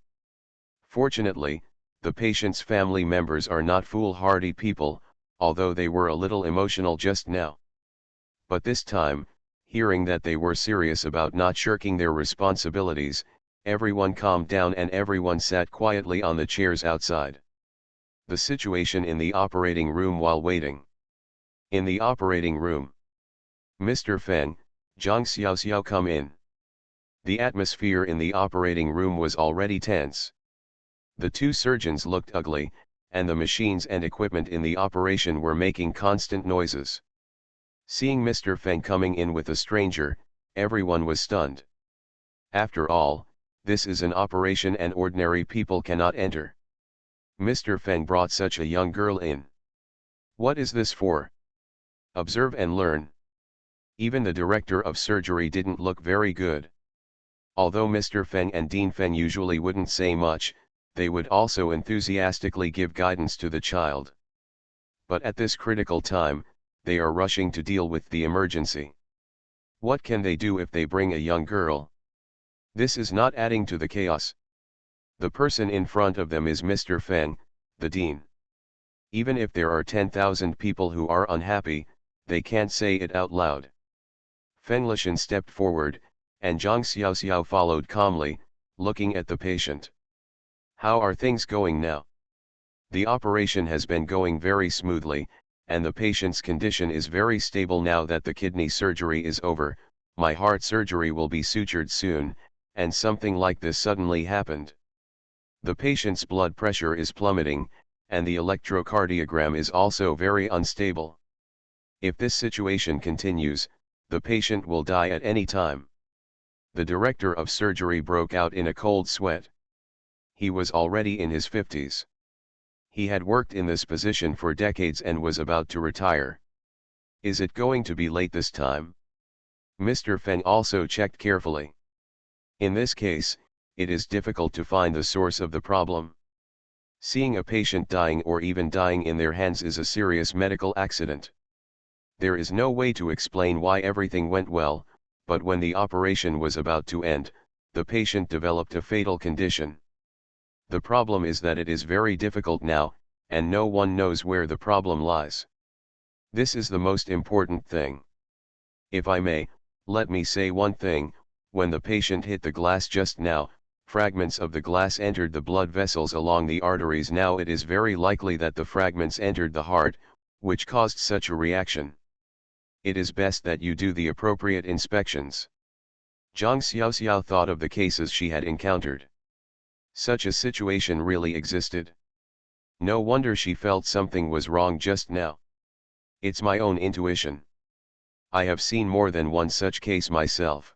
Fortunately, the patient's family members are not foolhardy people, although they were a little emotional just now. But this time, hearing that they were serious about not shirking their responsibilities, everyone calmed down and everyone sat quietly on the chairs outside. The situation in the operating room while waiting. In the operating room. "Mr. Feng, Zhang Xiaoxiao, come in." The atmosphere in the operating room was already tense. The two surgeons looked ugly, and the machines and equipment in the operation were making constant noises. Seeing Mr. Feng coming in with a stranger, everyone was stunned. After all, this is an operation and ordinary people cannot enter. Mr. Feng brought such a young girl in. What is this for? Observe and learn. Even the director of surgery didn't look very good. Although Mr. Feng and Dean Feng usually wouldn't say much, they would also enthusiastically give guidance to the child. But at this critical time, they are rushing to deal with the emergency. What can they do if they bring a young girl? This is not adding to the chaos. The person in front of them is Mr. Feng, the dean. Even if there are 10,000 people who are unhappy, they can't say it out loud. Feng Lishan stepped forward, and Zhang Xiaoxiao followed calmly, looking at the patient. How are things going now? The operation has been going very smoothly, and the patient's condition is very stable now that the kidney surgery is over. My heart surgery will be sutured soon, and something like this suddenly happened. The patient's blood pressure is plummeting, and the electrocardiogram is also very unstable. If this situation continues, the patient will die at any time. The director of surgery broke out in a cold sweat. He was already in his 50s. He had worked in this position for decades and was about to retire. Is it going to be late this time? Mr. Feng also checked carefully. In this case, it is difficult to find the source of the problem. Seeing a patient dying or even dying in their hands is a serious medical accident. There is no way to explain why everything went well, but when the operation was about to end, the patient developed a fatal condition. The problem is that it is very difficult now, and no one knows where the problem lies. This is the most important thing. If I may, let me say one thing: when the patient hit the glass just now, fragments of the glass entered the blood vessels along the arteries. Now it is very likely that the fragments entered the heart, which caused such a reaction. It is best that you do the appropriate inspections. Zhang Xiaoxiao thought of the cases she had encountered. Such a situation really existed. No wonder she felt something was wrong just now. It's my own intuition. I have seen more than one such case myself.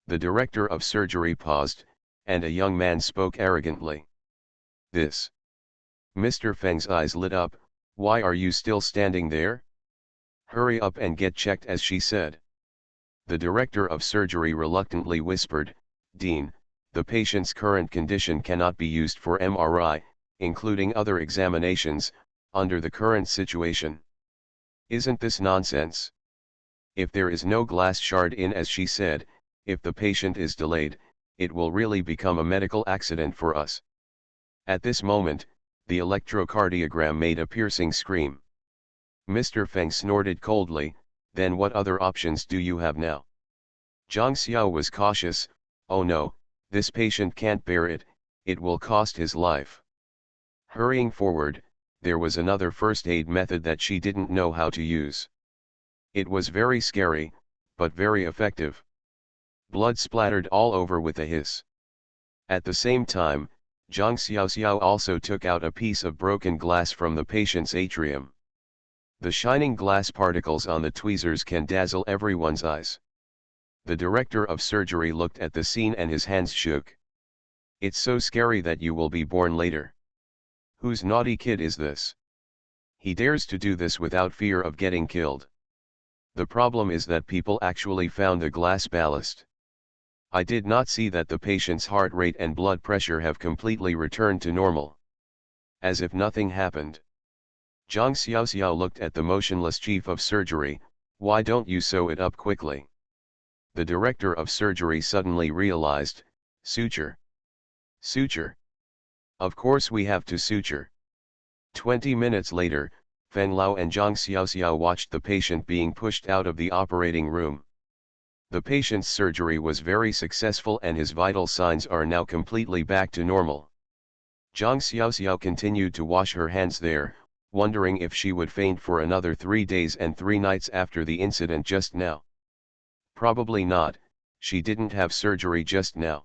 The director of surgery paused, and a young man spoke arrogantly. This. Mr. Feng's eyes lit up. Why are you still standing there? Hurry up and get checked, as she said. The director of surgery reluctantly whispered, Dean, the patient's current condition cannot be used for MRI, including other examinations, under the current situation. Isn't this nonsense? If there is no glass shard in, as she said, if the patient is delayed, it will really become a medical accident for us. At this moment, the electrocardiogram made a piercing scream. Mr. Feng snorted coldly. Then what other options do you have now? Zhang Xiao was cautious. Oh no, this patient can't bear it, it will cost his life. Hurrying forward, there was another first aid method that she didn't know how to use. It was very scary, but very effective. Blood splattered all over with a hiss. At the same time, Zhang Xiaoxiao also took out a piece of broken glass from the patient's atrium. The shining glass particles on the tweezers can dazzle everyone's eyes. The director of surgery looked at the scene and his hands shook. It's so scary that you will be born later. Whose naughty kid is this? He dares to do this without fear of getting killed. The problem is that people actually found the glass ballast. I did not see that the patient's heart rate and blood pressure have completely returned to normal. As if nothing happened. Zhang Xiaoxiao looked at the motionless chief of surgery. Why don't you sew it up quickly? The director of surgery suddenly realized, suture. Suture. Of course we have to suture. 20 minutes later, Feng Lao and Zhang Xiaoxiao watched the patient being pushed out of the operating room. The patient's surgery was very successful and his vital signs are now completely back to normal. Zhang Xiaoxiao continued to wash her hands there, wondering if she would faint for another 3 days and 3 nights after the incident just now. Probably not, she didn't have surgery just now.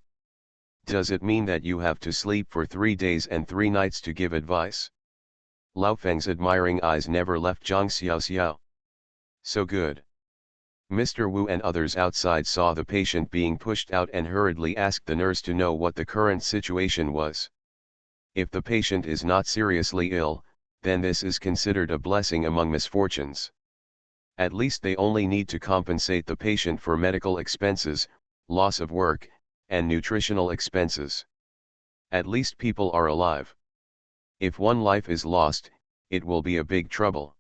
Does it mean that you have to sleep for 3 days and 3 nights to give advice? Lao Feng's admiring eyes never left Zhang Xiaoxiao. So good. Mr. Wu and others outside saw the patient being pushed out and hurriedly asked the nurse to know what the current situation was. If the patient is not seriously ill, then this is considered a blessing among misfortunes. At least they only need to compensate the patient for medical expenses, loss of work, and nutritional expenses. At least people are alive. If one life is lost, it will be a big trouble.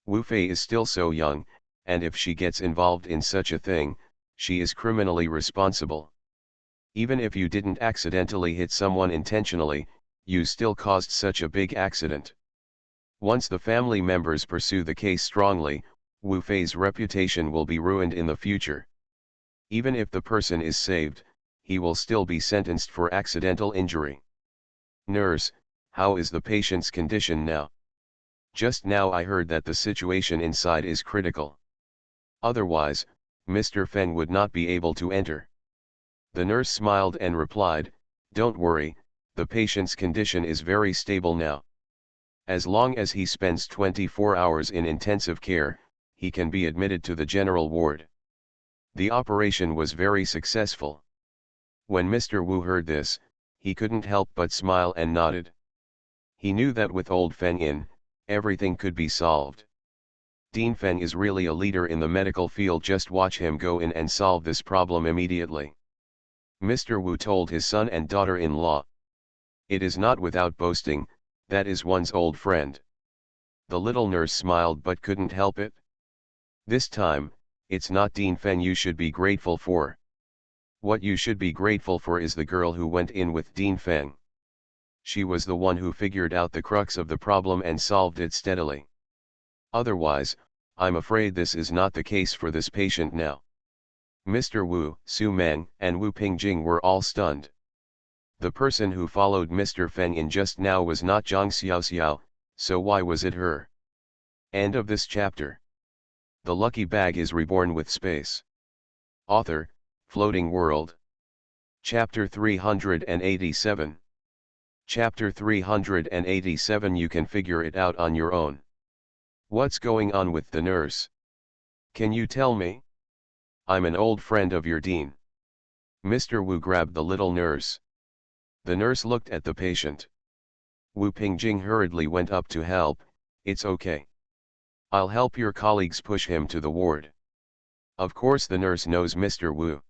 Wu Fei is still so young, and if she gets involved in such a thing, she is criminally responsible. Even if you didn't accidentally hit someone intentionally, you still caused such a big accident. Once the family members pursue the case strongly, Wu Fei's reputation will be ruined in the future. Even if the person is saved, he will still be sentenced for accidental injury. Nurse, how is the patient's condition now? Just now I heard that the situation inside is critical. Otherwise, Mr. Feng would not be able to enter. The nurse smiled and replied, don't worry, the patient's condition is very stable now. As long as he spends 24 hours in intensive care, he can be admitted to the general ward. The operation was very successful. When Mr. Wu heard this, he couldn't help but smile and nodded. He knew that with old Feng in, everything could be solved. Dean Feng is really a leader in the medical field, just watch him go in and solve this problem immediately. Mr. Wu told his son and daughter-in-law. It is not without boasting, that is one's old friend. The little nurse smiled but couldn't help it. This time, it's not Dean Feng you should be grateful for. What you should be grateful for is the girl who went in with Dean Feng. She was the one who figured out the crux of the problem and solved it steadily. Otherwise, I'm afraid this is not the case for this patient now. Mr. Wu, Su Meng, and Wu Pingjing were all stunned. The person who followed Mr. Feng in just now was not Zhang Xiaoxiao, so why was it her? End of this chapter. The lucky bag is reborn with space. Author, Floating World. Chapter 387. Chapter 387. You can figure it out on your own. What's going on with the nurse? Can you tell me? I'm an old friend of your Dean. Mr. Wu grabbed the little nurse. The nurse looked at the patient. Wu Pingjing hurriedly went up to help. It's okay. I'll help your colleagues push him to the ward. Of course the nurse knows Mr. Wu.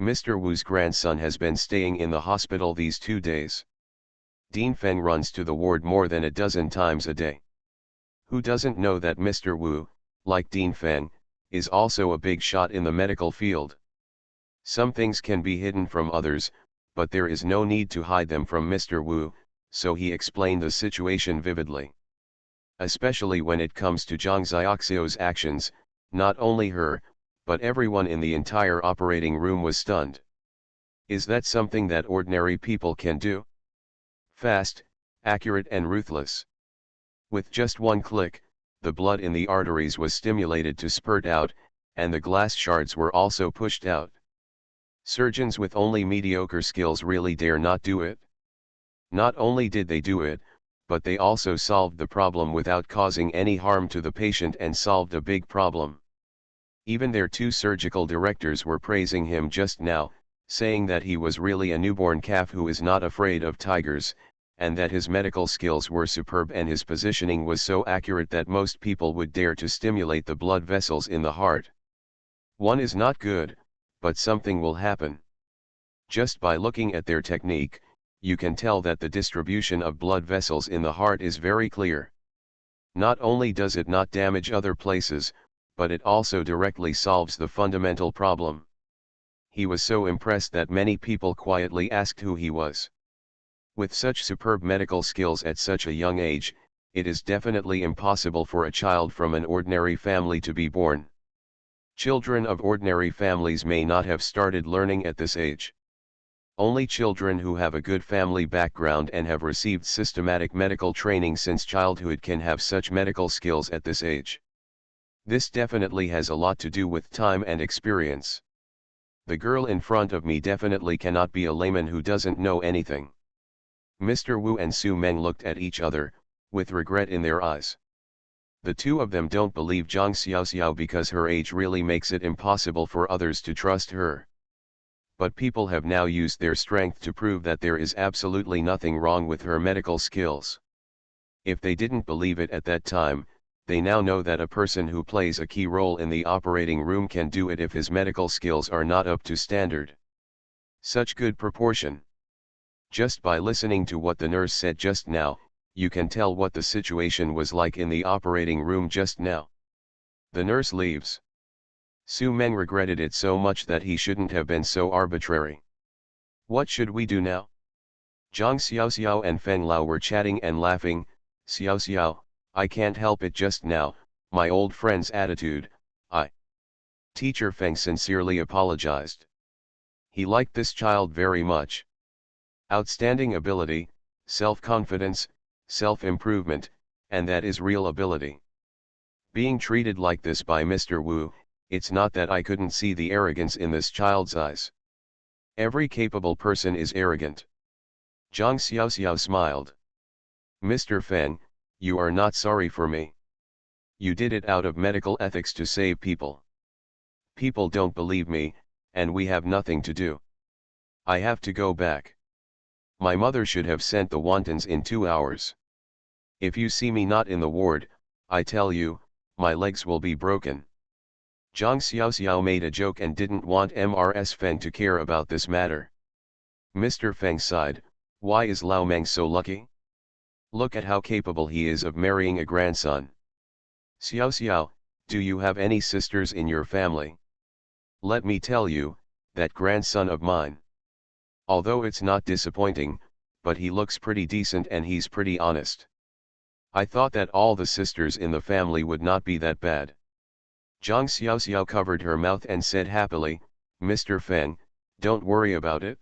Mr. Wu's grandson has been staying in the hospital these 2 days. Dean Feng runs to the ward more than a dozen times a day. Who doesn't know that Mr. Wu, like Dean Feng, is also a big shot in the medical field? Some things can be hidden from others, but there is no need to hide them from Mr. Wu, so he explained the situation vividly. Especially when it comes to Zhang Xiaoxiao's actions, not only her, but everyone in the entire operating room was stunned. Is that something that ordinary people can do? Fast, accurate and ruthless. With just one click, the blood in the arteries was stimulated to spurt out, and the glass shards were also pushed out. Surgeons with only mediocre skills really dare not do it. Not only did they do it, but they also solved the problem without causing any harm to the patient and solved a big problem. Even their 2 surgical directors were praising him just now, saying that he was really a newborn calf who is not afraid of tigers, and that his medical skills were superb and his positioning was so accurate that most people would dare to stimulate the blood vessels in the heart. One is not good, but something will happen. Just by looking at their technique, you can tell that the distribution of blood vessels in the heart is very clear. Not only does it not damage other places, but it also directly solves the fundamental problem. He was so impressed that many people quietly asked who he was. With such superb medical skills at such a young age, it is definitely impossible for a child from an ordinary family to be born. Children of ordinary families may not have started learning at this age. Only children who have a good family background and have received systematic medical training since childhood can have such medical skills at this age. This definitely has a lot to do with time and experience. The girl in front of me definitely cannot be a layman who doesn't know anything. Mr. Wu and Su Meng looked at each other, with regret in their eyes. The 2 of them don't believe Zhang Xiaoxiao because her age really makes it impossible for others to trust her. But people have now used their strength to prove that there is absolutely nothing wrong with her medical skills. If they didn't believe it at that time, they now know that a person who plays a key role in the operating room can do it if his medical skills are not up to standard. Such good proportion. Just by listening to what the nurse said just now, you can tell what the situation was like in the operating room just now. The nurse leaves. Su Meng regretted it so much that he shouldn't have been so arbitrary. What should we do now? Zhang Xiaoxiao and Feng Lao were chatting and laughing. Xiaoxiao, I can't help it just now, my old friend's attitude, Teacher Feng sincerely apologized. He liked this child very much. Outstanding ability, self-confidence, self-improvement, and that is real ability. Being treated like this by Mr. Wu, it's not that I couldn't see the arrogance in this child's eyes. Every capable person is arrogant. Zhang Xiaoxiao smiled. Mr. Feng, you are not sorry for me. You did it out of medical ethics to save people. People don't believe me, and we have nothing to do. I have to go back. My mother should have sent the wontons in 2 hours. If you see me not in the ward, I tell you, my legs will be broken. Zhang Xiaoxiao made a joke and didn't want Mrs. Feng to care about this matter. Mr. Feng sighed, why is Lao Meng so lucky? Look at how capable he is of marrying a grandson. Xiaoxiao, do you have any sisters in your family? Let me tell you, that grandson of mine. Although it's not disappointing, but he looks pretty decent and he's pretty honest. I thought that all the sisters in the family would not be that bad. Zhang Xiaoxiao covered her mouth and said happily, Mr. Feng, don't worry about it.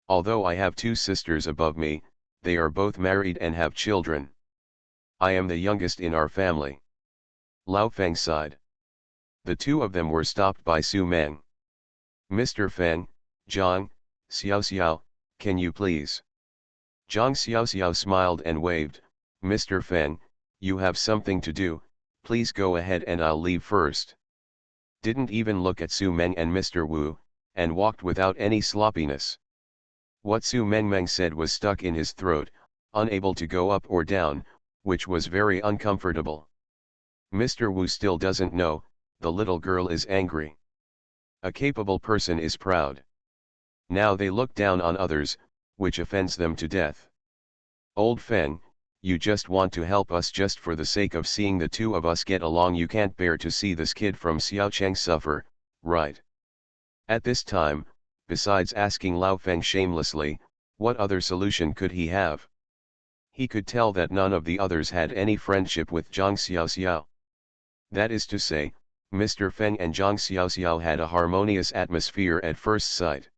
Although I have two sisters above me, they are both married and have children. I am the youngest in our family. Lao Feng sighed. The two of them were stopped by Su Meng. Mr. Feng, Zhang, Xiaoxiao, can you please? Zhang Xiaoxiao smiled and waved, Mr. Feng, you have something to do, please go ahead and I'll leave first. Didn't even look at Su Meng and Mr. Wu, and walked without any sloppiness. What Su Meng said was stuck in his throat, unable to go up or down, which was very uncomfortable. Mr. Wu still doesn't know, the little girl is angry. A capable person is proud. Now they look down on others, which offends them to death. Old Feng, you just want to help us just for the sake of seeing the two of us get along. You can't bear to see this kid from Xiaocheng suffer, right? At this time, besides asking Lao Feng shamelessly, what other solution could he have? He could tell that none of the others had any friendship with Zhang Xiaoxiao. That is to say, Mr. Feng and Zhang Xiaoxiao had a harmonious atmosphere at first sight.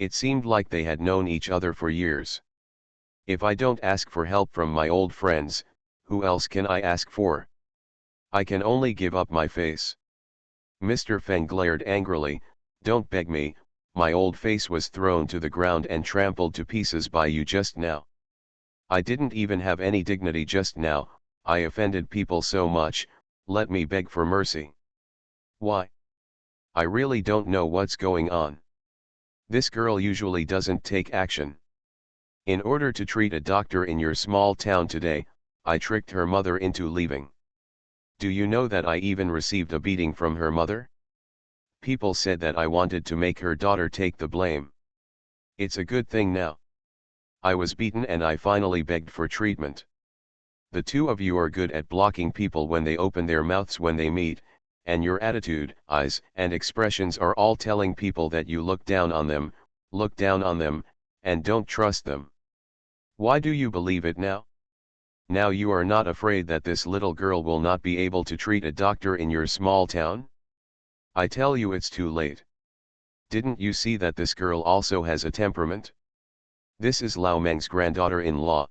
It seemed like they had known each other for years. If I don't ask for help from my old friends, who else can I ask for? I can only give up my face. Mr. Feng glared angrily, don't beg me, my old face was thrown to the ground and trampled to pieces by you just now. I didn't even have any dignity just now, I offended people so much, let me beg for mercy. Why? I really don't know what's going on. This girl usually doesn't take action. In order to treat a doctor in your small town today, I tricked her mother into leaving. Do you know that I even received a beating from her mother? People said that I wanted to make her daughter take the blame. It's a good thing now. I was beaten and I finally begged for treatment. The two of you are good at blocking people when they open their mouths when they meet, and your attitude, eyes, and expressions are all telling people that you look down on them, and don't trust them. Why do you believe it now? Now you are not afraid that this little girl will not be able to treat a doctor in your small town? I tell you it's too late. Didn't you see that this girl also has a temperament? This is Lao Meng's granddaughter-in-law.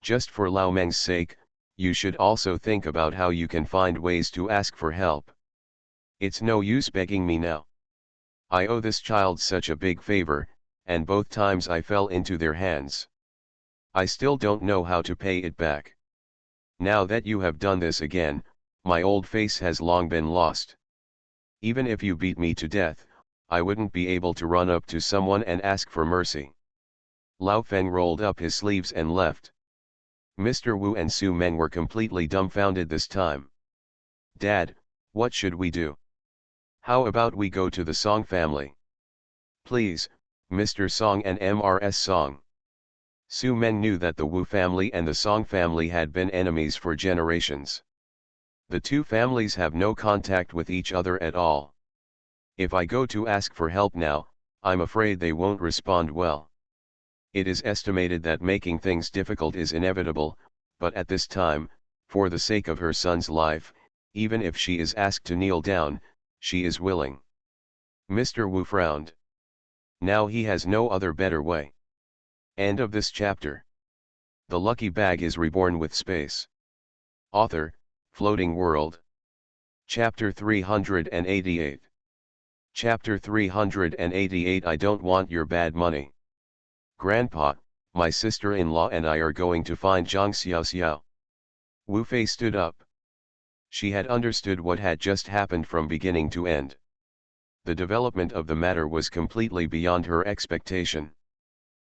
Just for Lao Meng's sake, you should also think about how you can find ways to ask for help. It's no use begging me now. I owe this child such a big favor, and both times I fell into their hands. I still don't know how to pay it back. Now that you have done this again, my old face has long been lost. Even if you beat me to death, I wouldn't be able to run up to someone and ask for mercy. Lao Feng rolled up his sleeves and left. Mr. Wu and Su Meng were completely dumbfounded this time. Dad, what should we do? How about we go to the Song family? Please, Mr. Song and Mrs. Song. Su Meng knew that the Wu family and the Song family had been enemies for generations. The two families have no contact with each other at all. If I go to ask for help now, I'm afraid they won't respond well. It is estimated that making things difficult is inevitable, but at this time, for the sake of her son's life, even if she is asked to kneel down, she is willing. Mr. Wu frowned. Now he has no other better way. End of this chapter. The lucky bag is reborn with space. Author, Floating World. Chapter 388. Chapter 388 I don't want your bad money. Grandpa, my sister-in-law and I are going to find Zhang Xiaoxiao. Wu Fei stood up. She had understood what had just happened from beginning to end. The development of the matter was completely beyond her expectation.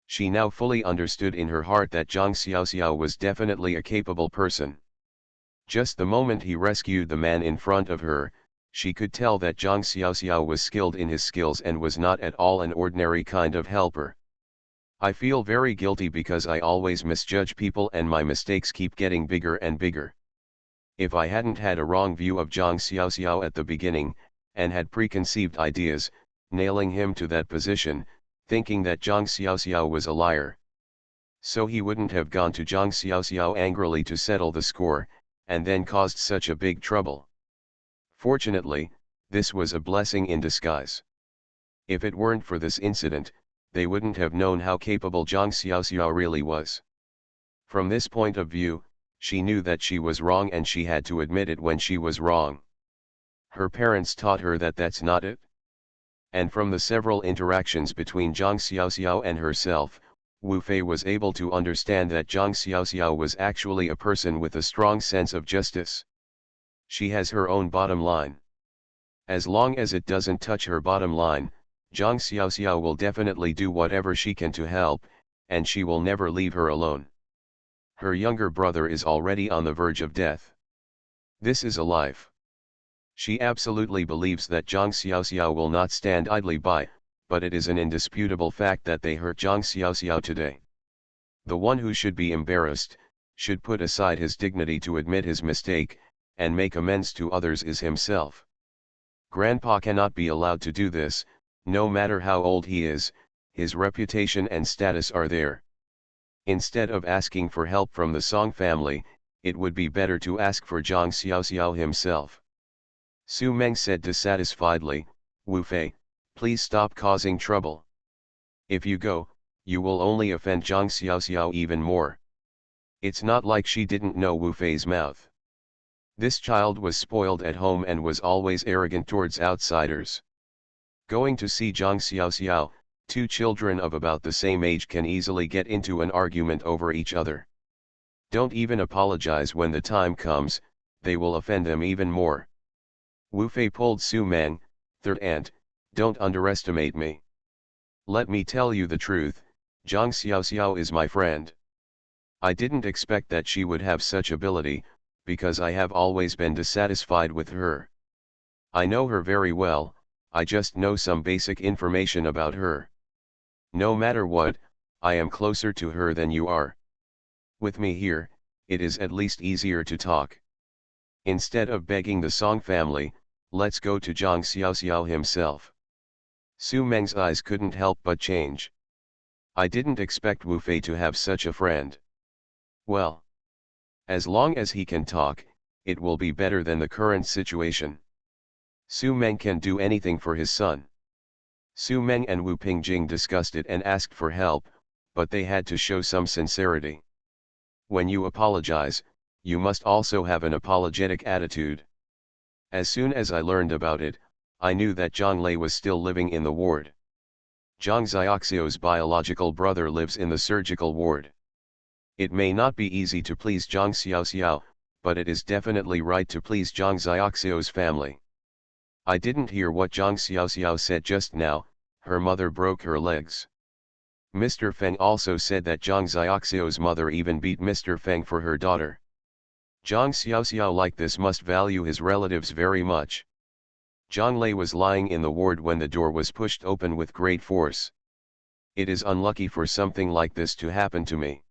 She now fully understood in her heart that Zhang Xiaoxiao was definitely a capable person. Just the moment he rescued the man in front of her, she could tell that Zhang Xiaoxiao was skilled in his skills and was not at all an ordinary kind of helper. I feel very guilty because I always misjudge people and my mistakes keep getting bigger and bigger. If I hadn't had a wrong view of Zhang Xiaoxiao at the beginning, and had preconceived ideas, nailing him to that position, thinking that Zhang Xiaoxiao was a liar. So he wouldn't have gone to Zhang Xiaoxiao angrily to settle the score, and then caused such a big trouble. Fortunately, this was a blessing in disguise. If it weren't for this incident, they wouldn't have known how capable Zhang Xiaoxiao really was. From this point of view, she knew that she was wrong and she had to admit it when she was wrong. Her parents taught her that that's not it. And from the several interactions between Zhang Xiaoxiao and herself, Wu Fei was able to understand that Zhang Xiaoxiao was actually a person with a strong sense of justice. She has her own bottom line. As long as it doesn't touch her bottom line, Zhang Xiaoxiao will definitely do whatever she can to help, and she will never leave her alone. Her younger brother is already on the verge of death. This is a life. She absolutely believes that Zhang Xiaoxiao will not stand idly by, but it is an indisputable fact that they hurt Zhang Xiaoxiao today. The one who should be embarrassed, should put aside his dignity to admit his mistake, and make amends to others is himself. Grandpa cannot be allowed to do this, no matter how old he is, his reputation and status are there. Instead of asking for help from the Song family, it would be better to ask for Zhang Xiaoxiao himself. Su Meng said dissatisfiedly, "Wu Fei, please stop causing trouble. If you go, you will only offend Zhang Xiaoxiao even more." It's not like she didn't know Wu Fei's mouth. This child was spoiled at home and was always arrogant towards outsiders. Going to see Zhang Xiaoxiao, two children of about the same age can easily get into an argument over each other. Don't even apologize when the time comes, they will offend them even more. Wu Fei pulled Su Meng, third aunt, don't underestimate me. Let me tell you the truth, Zhang Xiaoxiao is my friend. I didn't expect that she would have such ability, because I have always been dissatisfied with her. I know her very well, I just know some basic information about her. No matter what, I am closer to her than you are. With me here, it is at least easier to talk. Instead of begging the Song family, let's go to Zhang Xiaoxiao himself. Su Meng's eyes couldn't help but change. I didn't expect Wu Fei to have such a friend. Well, as long as he can talk, it will be better than the current situation. Su Meng can do anything for his son. Su Meng and Wu Pingjing discussed it and asked for help, but they had to show some sincerity. When you apologize, you must also have an apologetic attitude. As soon as I learned about it, I knew that Zhang Lei was still living in the ward. Zhang Xiaoxiao's biological brother lives in the surgical ward. It may not be easy to please Zhang Xiaoxiao, but it is definitely right to please Zhang Xiaoxiao's family. I didn't hear what Zhang Xiaoxiao said just now, her mother broke her legs. Mr. Feng also said that Zhang Xiaoxiao's mother even beat Mr. Feng for her daughter. Zhang Xiaoxiao like this must value his relatives very much. Zhang Lei was lying in the ward when the door was pushed open with great force. It is unlucky for something like this to happen to me.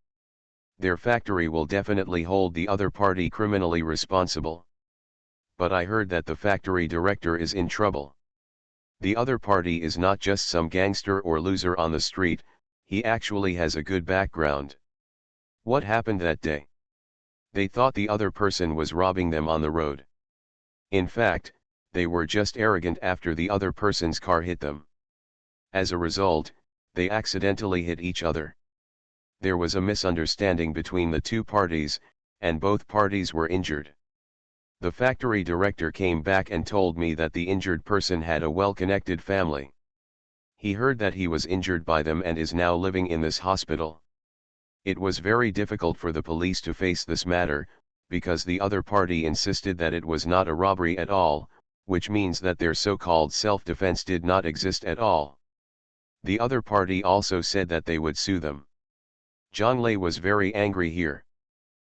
Their factory will definitely hold the other party criminally responsible. But I heard that the factory director is in trouble. The other party is not just some gangster or loser on the street, he actually has a good background. What happened that day? They thought the other person was robbing them on the road. In fact, they were just arrogant after the other person's car hit them. As a result, they accidentally hit each other. There was a misunderstanding between the two parties, and both parties were injured. The factory director came back and told me that the injured person had a well-connected family. He heard that he was injured by them and is now living in this hospital. It was very difficult for the police to face this matter, because the other party insisted that it was not a robbery at all, which means that their so-called self-defense did not exist at all. The other party also said that they would sue them. Zhang Lei was very angry here.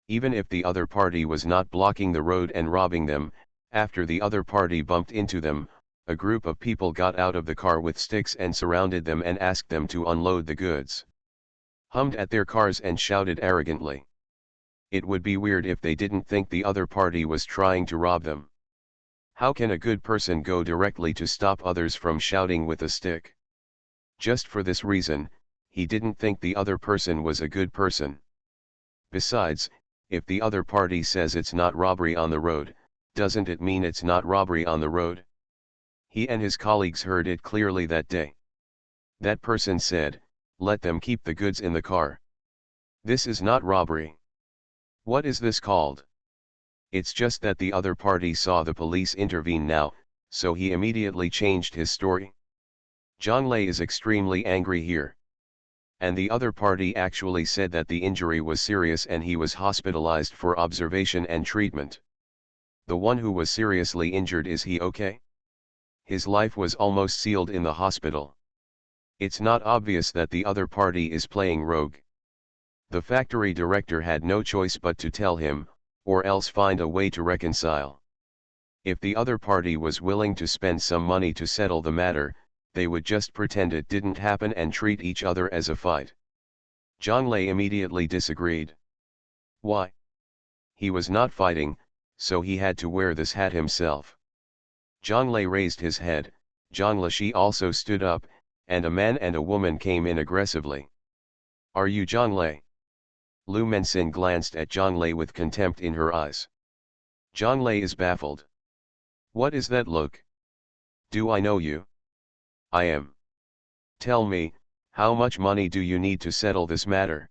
Even if the other party was not blocking the road and robbing them, after the other party bumped into them, a group of people got out of the car with sticks and surrounded them and asked them to unload the goods. Hummed at their cars and shouted arrogantly. It would be weird if they didn't think the other party was trying to rob them. How can a good person go directly to stop others from shouting with a stick? Just for this reason, he didn't think the other person was a good person. Besides, if the other party says it's not robbery on the road, doesn't it mean it's not robbery on the road? He and his colleagues heard it clearly that day. That person said, "Let them keep the goods in the car. This is not robbery." What is this called? It's just that the other party saw the police intervene now, so he immediately changed his story. Zhang is extremely angry here. And the other party actually said that the injury was serious and he was hospitalized for observation and treatment. The one who was seriously injured, is he okay? His life was almost sealed in the hospital. It's not obvious that the other party is playing rogue. The factory director had no choice but to tell him, or else find a way to reconcile. If the other party was willing to spend some money to settle the matter, they would just pretend it didn't happen and treat each other as a fight. Zhang Lei immediately disagreed. Why? He was not fighting, so he had to wear this hat himself. Zhang Lei raised his head, Zhang Lishi also stood up, and a man and a woman came in aggressively. Are you Zhang Lei? Lu Menxin glanced at Zhang Lei with contempt in her eyes. Zhang Lei is baffled. What is that look? Do I know you? I am. Tell me, how much money do you need to settle this matter?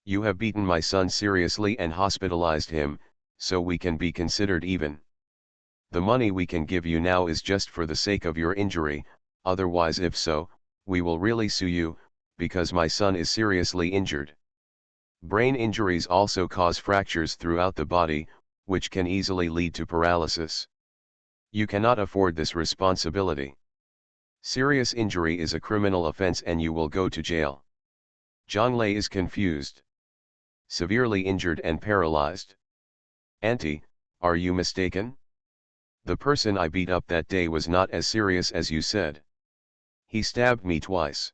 You have beaten my son seriously and hospitalized him, so we can be considered even. The money we can give you now is just for the sake of your injury, otherwise if so, we will really sue you, because my son is seriously injured. Brain injuries also cause fractures throughout the body, which can easily lead to paralysis. You cannot afford this responsibility. Serious injury is a criminal offense and you will go to jail. Zhang Lei is confused. Severely injured and paralyzed. Auntie, are you mistaken? The person I beat up that day was not as serious as you said. He stabbed me twice.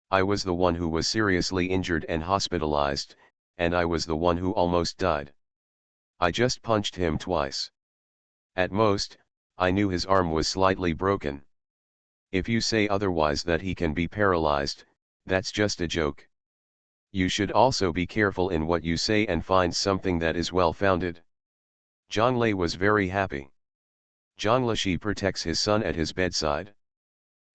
I was the one who was seriously injured and hospitalized, and I was the one who almost died. I just punched him twice. At most, I knew his arm was slightly broken. If you say otherwise that he can be paralyzed, that's just a joke. You should also be careful in what you say and find something that is well-founded. Zhang Lei was very happy. Zhang Lishi protects his son at his bedside.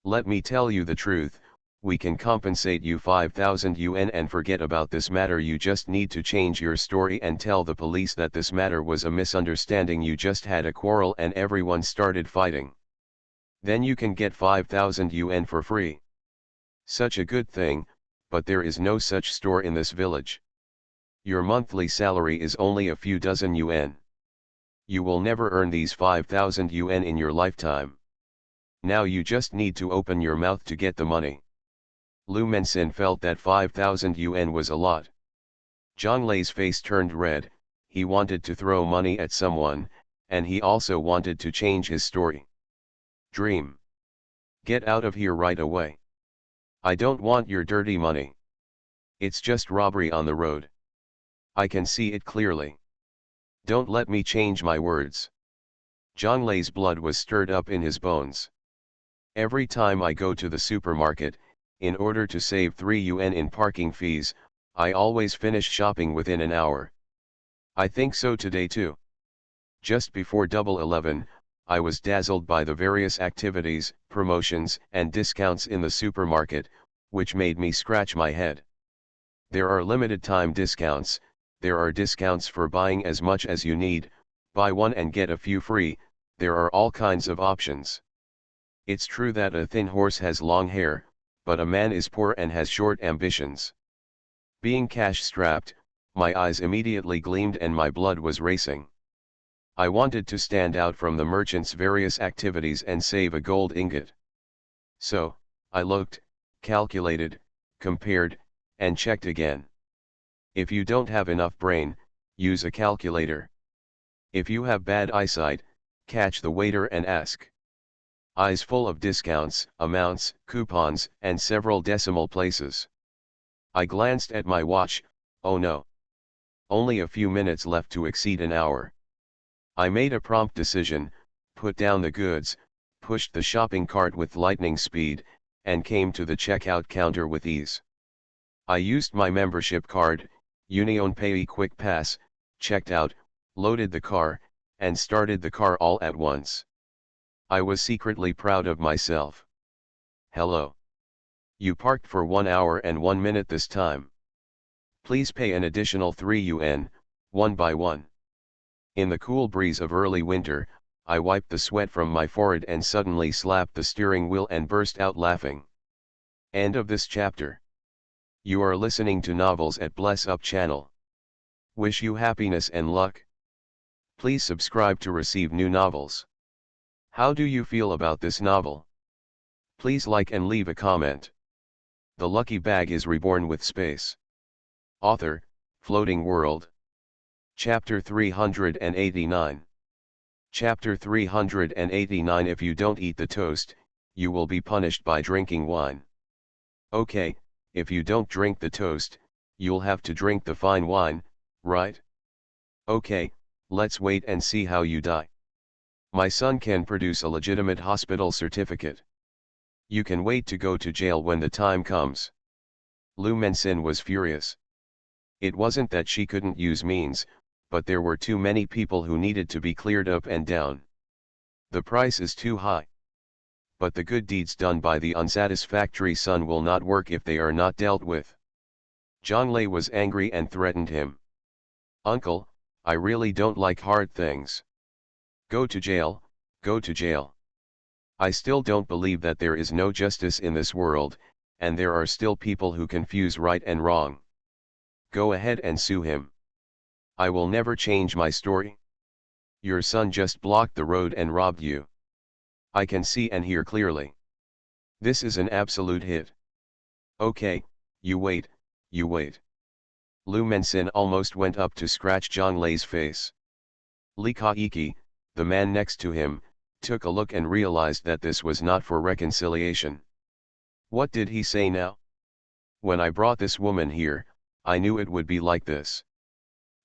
Let me tell you the truth, we can compensate you 5,000 yuan and forget about this matter. You just need to change your story and tell the police that this matter was a misunderstanding. You just had a quarrel and everyone started fighting. Then you can get 5,000 yuan for free. Such a good thing, but there is no such store in this village. Your monthly salary is only a few dozen yuan. You will never earn these 5,000 yuan in your lifetime. Now you just need to open your mouth to get the money. Lu Menxin felt that 5,000 yuan was a lot. Zhang Lei's face turned red, he wanted to throw money at someone, and he also wanted to change his story. Dream. Get out of here right away. I don't want your dirty money. It's just robbery on the road. I can see it clearly. Don't let me change my words. Zhang Lei's blood was stirred up in his bones. Every time I go to the supermarket, in order to save 3 yuan in parking fees, I always finish shopping within an hour. I think so today too. Just before Double 11, I was dazzled by the various activities, promotions, and discounts in the supermarket, which made me scratch my head. There are limited time discounts, there are discounts for buying as much as you need, buy one and get a few free, there are all kinds of options. It's true that a thin horse has long hair, but a man is poor and has short ambitions. Being cash-strapped, my eyes immediately gleamed and my blood was racing. I wanted to stand out from the merchant's various activities and save a gold ingot. So, I looked, calculated, compared, and checked again. If you don't have enough brain, use a calculator. If you have bad eyesight, catch the waiter and ask. Eyes full of discounts, amounts, coupons, and several decimal places. I glanced at my watch. Oh no. Only a few minutes left to exceed an hour. I made a prompt decision, put down the goods, pushed the shopping cart with lightning speed, and came to the checkout counter with ease. I used my membership card, Union Pay Quick Pass, checked out, loaded the car, and started the car all at once. I was secretly proud of myself. Hello. You parked for 1 hour and 1 minute this time. Please pay an additional 3 yuan, one by one. In the cool breeze of early winter, I wiped the sweat from my forehead and suddenly slapped the steering wheel and burst out laughing. End of this chapter. You are listening to Novels at Bless Up channel. Wish you happiness and luck. Please subscribe to receive new novels. How do you feel about this novel? Please like and leave a comment. The lucky bag is reborn with space. Author, Floating World. Chapter 389. Chapter 389. If you don't eat the toast, you will be punished by drinking wine. Okay, if you don't drink the toast, you'll have to drink the fine wine, right? Okay, let's wait and see how you die. My son can produce a legitimate hospital certificate. You can wait to go to jail when the time comes. Lu Mensin was furious. It wasn't that she couldn't use means, but there were too many people who needed to be cleared up and down. The price is too high. But the good deeds done by the unsatisfactory son will not work if they are not dealt with. Zhonglei was angry and threatened him. Uncle, I really don't like hard things. Go to jail, go to jail. I still don't believe that there is no justice in this world, and there are still people who confuse right and wrong. Go ahead and sue him. I will never change my story. Your son just blocked the road and robbed you. I can see and hear clearly. This is an absolute hit. Okay, you wait, you wait. Lu Mensin almost went up to scratch Zhonglei's face. Li Kaiki, the man next to him, took a look and realized that this was not for reconciliation. What did he say now? When I brought this woman here, I knew it would be like this.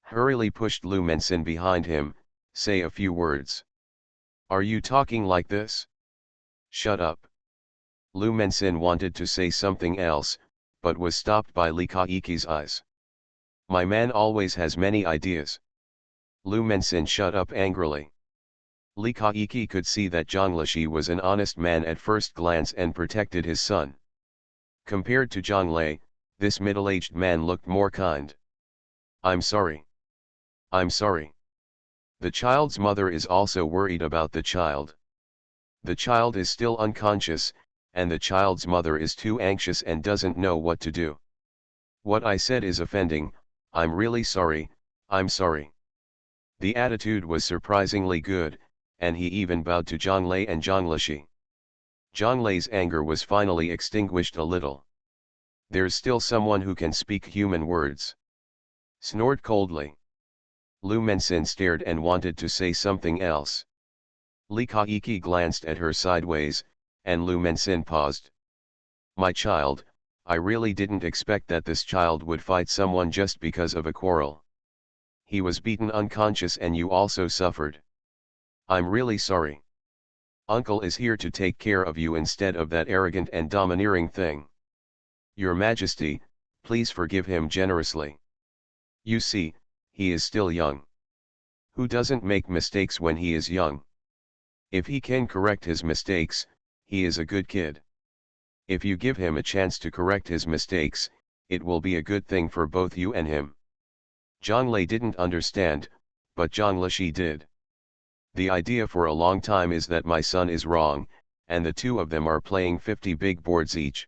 Hurriedly pushed Lu Mensin behind him, say a few words. Are you talking like this? Shut up. Lu Mensin wanted to say something else, but was stopped by Li Kaiki's eyes. My man always has many ideas. Lu Mensin shut up angrily. Li Kaiki could see that Zhonglei was an honest man at first glance and protected his son. Compared to Zhonglei, this middle-aged man looked more kind. I'm sorry. I'm sorry. The child's mother is also worried about the child. The child is still unconscious, and the child's mother is too anxious and doesn't know what to do. What I said is offending, I'm really sorry, I'm sorry. The attitude was surprisingly good, and he even bowed to Zhonglei and Zhonglei. Zhonglei's anger was finally extinguished a little. There's still someone who can speak human words. Snored coldly. Lu Mensin stared and wanted to say something else. Li Kaiki glanced at her sideways, and Lu Mensin paused. My child, I really didn't expect that this child would fight someone just because of a quarrel. He was beaten unconscious and you also suffered. I'm really sorry. Uncle is here to take care of you instead of that arrogant and domineering thing. Your Majesty, please forgive him generously. You see, he is still young. Who doesn't make mistakes when he is young? If he can correct his mistakes, he is a good kid. If you give him a chance to correct his mistakes, it will be a good thing for both you and him. Zhonglei didn't understand, but Zhonglei did. The idea for a long time is that my son is wrong, and the two of them are playing 50 big boards each.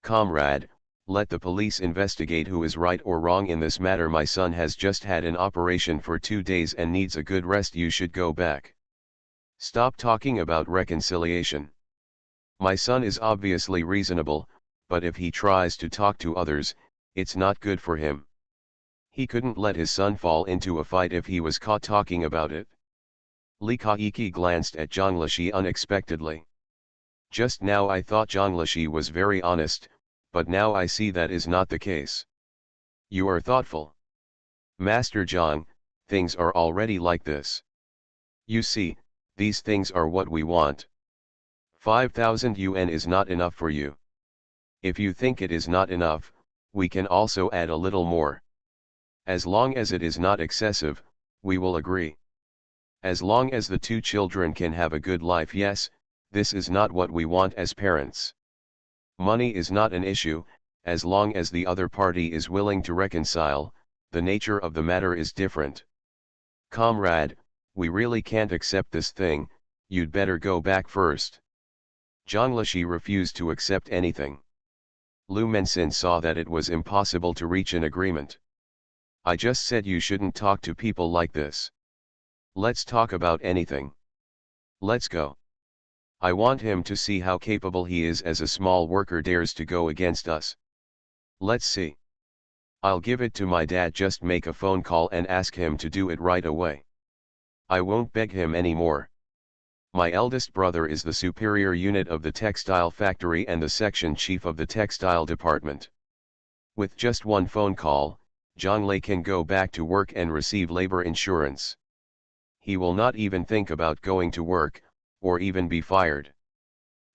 Comrade, let the police investigate who is right or wrong in this matter. My son has just had an operation for 2 days and needs a good rest. You should go back. Stop talking about reconciliation. My son is obviously reasonable, but if he tries to talk to others, it's not good for him. He couldn't let his son fall into a fight if he was caught talking about it. Li Kaiki glanced at Zhang Lishi unexpectedly. Just now I thought Zhang Lishi was very honest, but now I see that is not the case. You are thoughtful. Master Zhang, things are already like this. You see, these things are what we want. 5,000 yuan is not enough for you. If you think it is not enough, we can also add a little more. As long as it is not excessive, we will agree. As long as the two children can have a good life, yes, this is not what we want as parents. Money is not an issue, as long as the other party is willing to reconcile, the nature of the matter is different. Comrade, we really can't accept this thing, you'd better go back first. Zhang Lishi refused to accept anything. Lu Menxin saw that it was impossible to reach an agreement. I just said you shouldn't talk to people like this. Let's talk about anything. Let's go. I want him to see how capable he is as a small worker dares to go against us. Let's see. I'll give it to my dad, just make a phone call and ask him to do it right away. I won't beg him anymore. My eldest brother is the superior unit of the textile factory and the section chief of the textile department. With just one phone call, Zhang Lei can go back to work and receive labor insurance. He will not even think about going to work, or even be fired.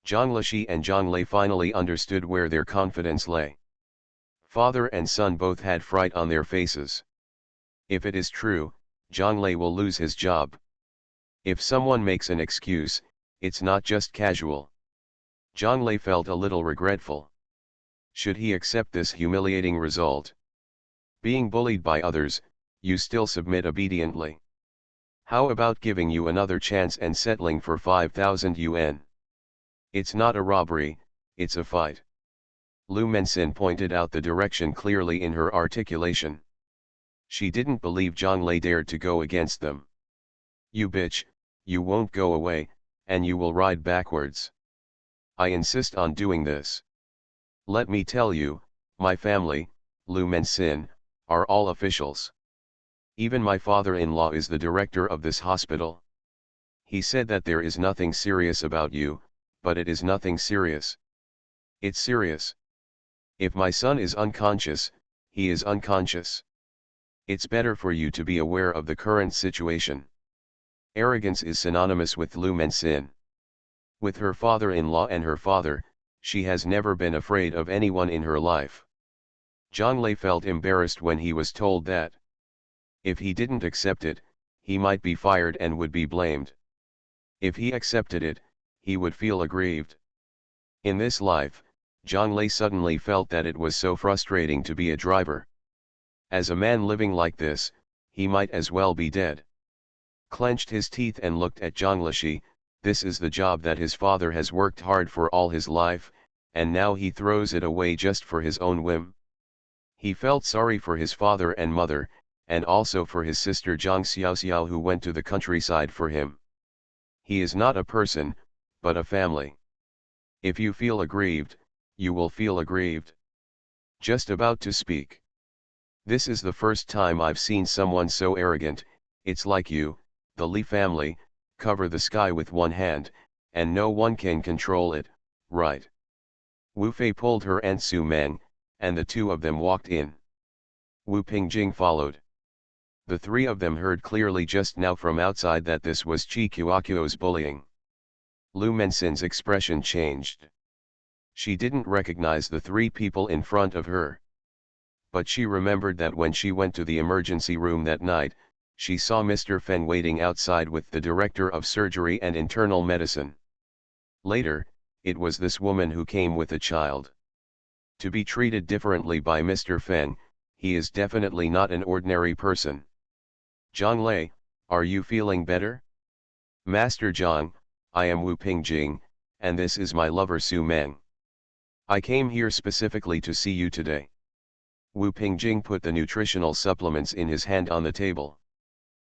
Zhang Lishi and Zhang Lei finally understood where their confidence lay. Father and son both had fright on their faces. If it is true, Zhang Lei will lose his job. If someone makes an excuse, it's not just casual. Zhang Lei felt a little regretful. Should he accept this humiliating result? Being bullied by others, you still submit obediently. How about giving you another chance and settling for 5,000 yuan? It's not a robbery, it's a fight. Lu Menxin pointed out the direction clearly in her articulation. She didn't believe Zhang Lei dared to go against them. You bitch, you won't go away, and you will ride backwards. I insist on doing this. Let me tell you, my family, Lu Menxin, are all officials. Even my father-in-law is the director of this hospital. He said that there is nothing serious about you, but it is nothing serious. It's serious. If my son is unconscious, he is unconscious. It's better for you to be aware of the current situation. Arrogance is synonymous with Lu Menxin. With her father-in-law and her father, she has never been afraid of anyone in her life. Zhang Lei felt embarrassed when he was told that. If he didn't accept it, he might be fired and would be blamed. If he accepted it, he would feel aggrieved. In this life, Zhang Lei suddenly felt that it was so frustrating to be a driver. As a man living like this, he might as well be dead. Clenched his teeth and looked at Zhang Lishi. This is the job that his father has worked hard for all his life, and now he throws it away just for his own whim. He felt sorry for his father and mother, and also for his sister Zhang Xiaoxiao, who went to the countryside for him. He is not a person, but a family. If you feel aggrieved, you will feel aggrieved. Just about to speak. This is the first time I've seen someone so arrogant. It's like you, the Li family, cover the sky with one hand, and no one can control it, right? Wu Fei pulled her Aunt Su Meng, and the two of them walked in. Wu Pingjing followed. The three of them heard clearly just now from outside that this was Chi Kuokuo's bullying. Lu Menxin's expression changed. She didn't recognize the three people in front of her. But she remembered that when she went to the emergency room that night, she saw Mr. Feng waiting outside with the director of surgery and internal medicine. Later, it was this woman who came with a child. To be treated differently by Mr. Feng, he is definitely not an ordinary person. Zhang Lei, are you feeling better? Master Zhang, I am Wu Pingjing, and this is my lover Su Meng. I came here specifically to see you today. Wu Pingjing put the nutritional supplements in his hand on the table.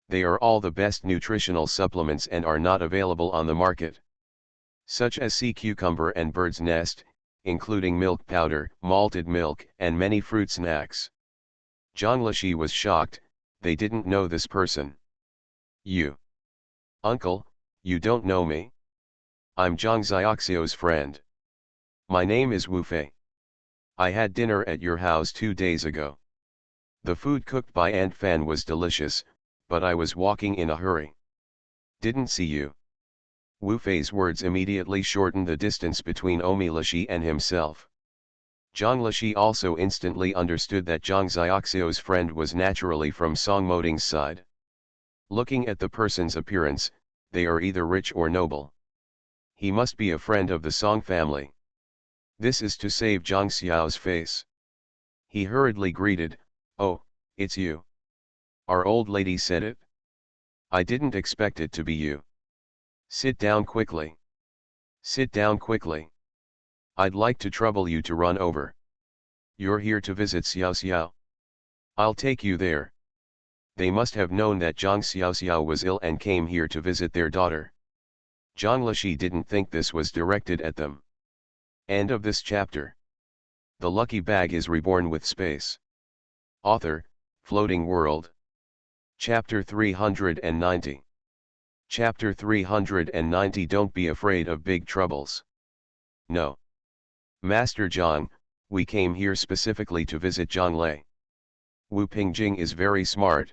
They are all the best nutritional supplements and are not available on the market. Such as sea cucumber and bird's nest, including milk powder, malted milk, and many fruit snacks. Zhang Lishi was shocked, they didn't know this person. You. Uncle, you don't know me? I'm Zhang Xiaoxio's friend. My name is Wu Fei. I had dinner at your house 2 days ago. The food cooked by Aunt Fan was delicious, but I was walking in a hurry. Didn't see you. Wu Fei's words immediately shortened the distance between Omi Lishi and himself. Zhang Lishi also instantly understood that Zhang Xiaoxio's friend was naturally from Song Moding's side. Looking at the person's appearance, they are either rich or noble. He must be a friend of the Song family. This is to save Zhang Xiao's face. He hurriedly greeted, "Oh, it's you. Our old lady said it? I didn't expect it to be you. Sit down quickly. Sit down quickly. I'd like to trouble you to run over. You're here to visit Xiao Xiao. I'll take you there." They must have known that Zhang Xiao was ill and came here to visit their daughter. Zhang Lishi didn't think this was directed at them. End of this chapter. The lucky bag is reborn with space. Author, Floating World. Chapter 390. Chapter 390. Don't be afraid of big troubles. No. Master Zhang, we came here specifically to visit Zhang Lei. Wu Pingjing is very smart.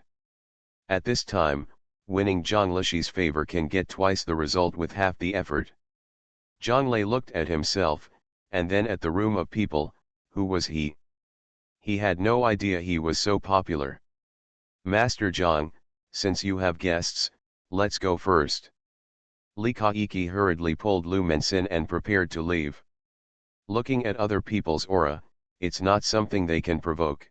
At this time, winning Zhang Lishi's favor can get twice the result with half the effort. Zhang Lei looked at himself, and then at the room of people. Who was he? He had no idea he was so popular. Master Zhang, since you have guests, let's go first. Li Kaiki hurriedly pulled Lu Mensin and prepared to leave. Looking at other people's aura, it's not something they can provoke.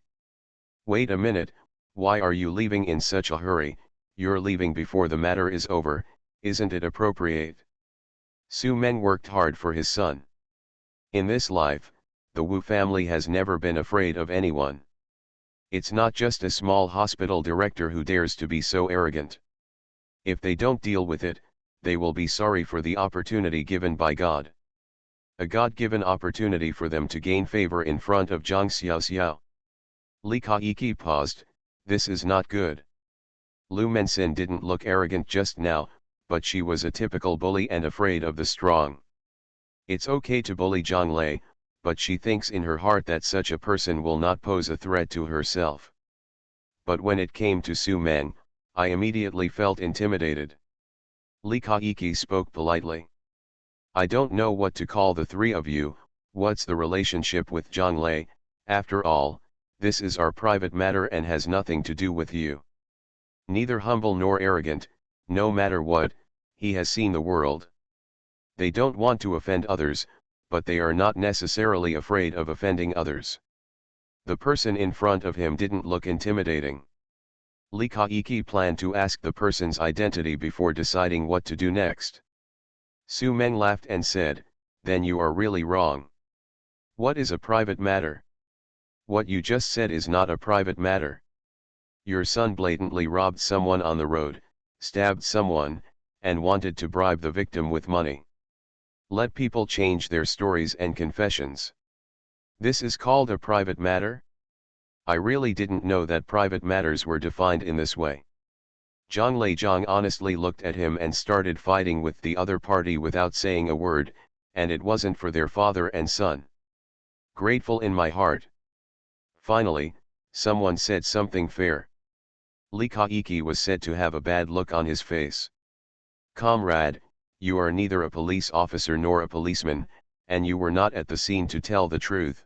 Wait a minute, why are you leaving in such a hurry? You're leaving before the matter is over, isn't it appropriate? Su Men worked hard for his son. In this life, the Wu family has never been afraid of anyone. It's not just a small hospital director who dares to be so arrogant. If they don't deal with it, they will be sorry for the opportunity given by God. A God-given opportunity for them to gain favor in front of Zhang Xiao. Li Kaiki paused, this is not good. Lu Mensin didn't look arrogant just now, but she was a typical bully and afraid of the strong. It's okay to bully Zhang Lei, but she thinks in her heart that such a person will not pose a threat to herself. But when it came to Su Men, I immediately felt intimidated. Li Kaiki spoke politely. I don't know what to call the three of you. What's the relationship with Zhang Lei? After all, this is our private matter and has nothing to do with you. Neither humble nor arrogant, no matter what, he has seen the world. They don't want to offend others, but they are not necessarily afraid of offending others. The person in front of him didn't look intimidating. Li Kaiki planned to ask the person's identity before deciding what to do next. Su Men laughed and said, then you are really wrong. What is a private matter? What you just said is not a private matter. Your son blatantly robbed someone on the road, stabbed someone, and wanted to bribe the victim with money. Let people change their stories and confessions. This is called a private matter? I really didn't know that private matters were defined in this way. Zhang Leizhang honestly looked at him and started fighting with the other party without saying a word, and it wasn't for their father and son. Grateful in my heart. Finally, someone said something fair. Li Kaiki was said to have a bad look on his face. Comrade, you are neither a police officer nor a policeman, and you were not at the scene to tell the truth.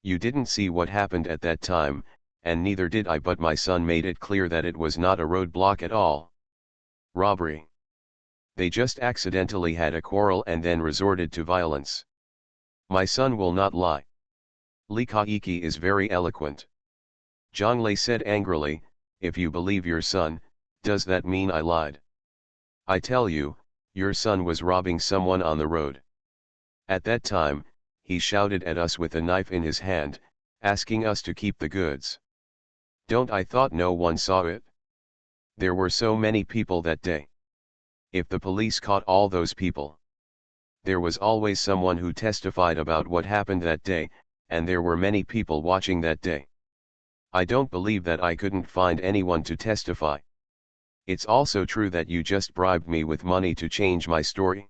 You didn't see what happened at that time, and neither did I, but my son made it clear that it was not a roadblock at all. Robbery. They just accidentally had a quarrel and then resorted to violence. My son will not lie. Li Kaiki is very eloquent. Zhang Lei said angrily, if you believe your son, does that mean I lied? I tell you, your son was robbing someone on the road. At that time, he shouted at us with a knife in his hand, asking us to keep the goods. Don't I thought no one saw it? There were so many people that day. If the police caught all those people, there was always someone who testified about what happened that day, and there were many people watching that day. I don't believe that I couldn't find anyone to testify. It's also true that you just bribed me with money to change my story.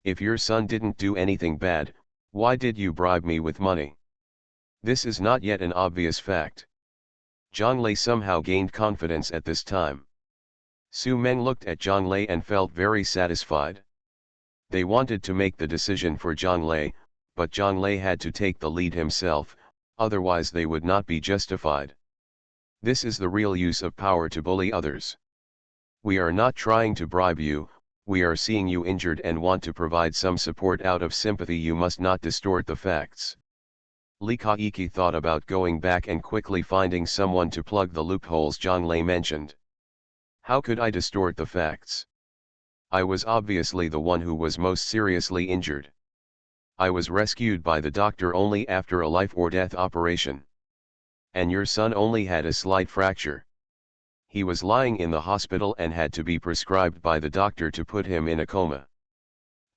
If your son didn't do anything bad, why did you bribe me with money? This is not yet an obvious fact. Zhonglei somehow gained confidence at this time. Su Meng looked at Zhonglei and felt very satisfied. They wanted to make the decision for Zhonglei, but Zhonglei had to take the lead himself, otherwise they would not be justified. This is the real use of power to bully others. We are not trying to bribe you, we are seeing you injured and want to provide some support out of sympathy. You must not distort the facts. Li Kaiki thought about going back and quickly finding someone to plug the loopholes Zhonglei mentioned. How could I distort the facts? I was obviously the one who was most seriously injured. I was rescued by the doctor only after a life-or-death operation. And your son only had a slight fracture. He was lying in the hospital and had to be prescribed by the doctor to put him in a coma.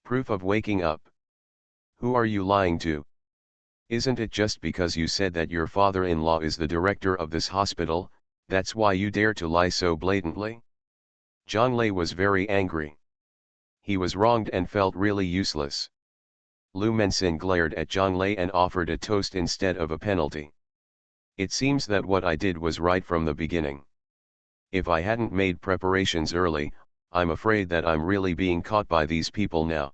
Proof of waking up. Who are you lying to? Isn't it just because you said that your father-in-law is the director of this hospital, that's why you dare to lie so blatantly? Zhonglei was very angry. He was wronged and felt really useless. Lu Menxin glared at Zhonglei and offered a toast instead of a penalty. It seems that what I did was right from the beginning. If I hadn't made preparations early, I'm afraid that I'm really being caught by these people now.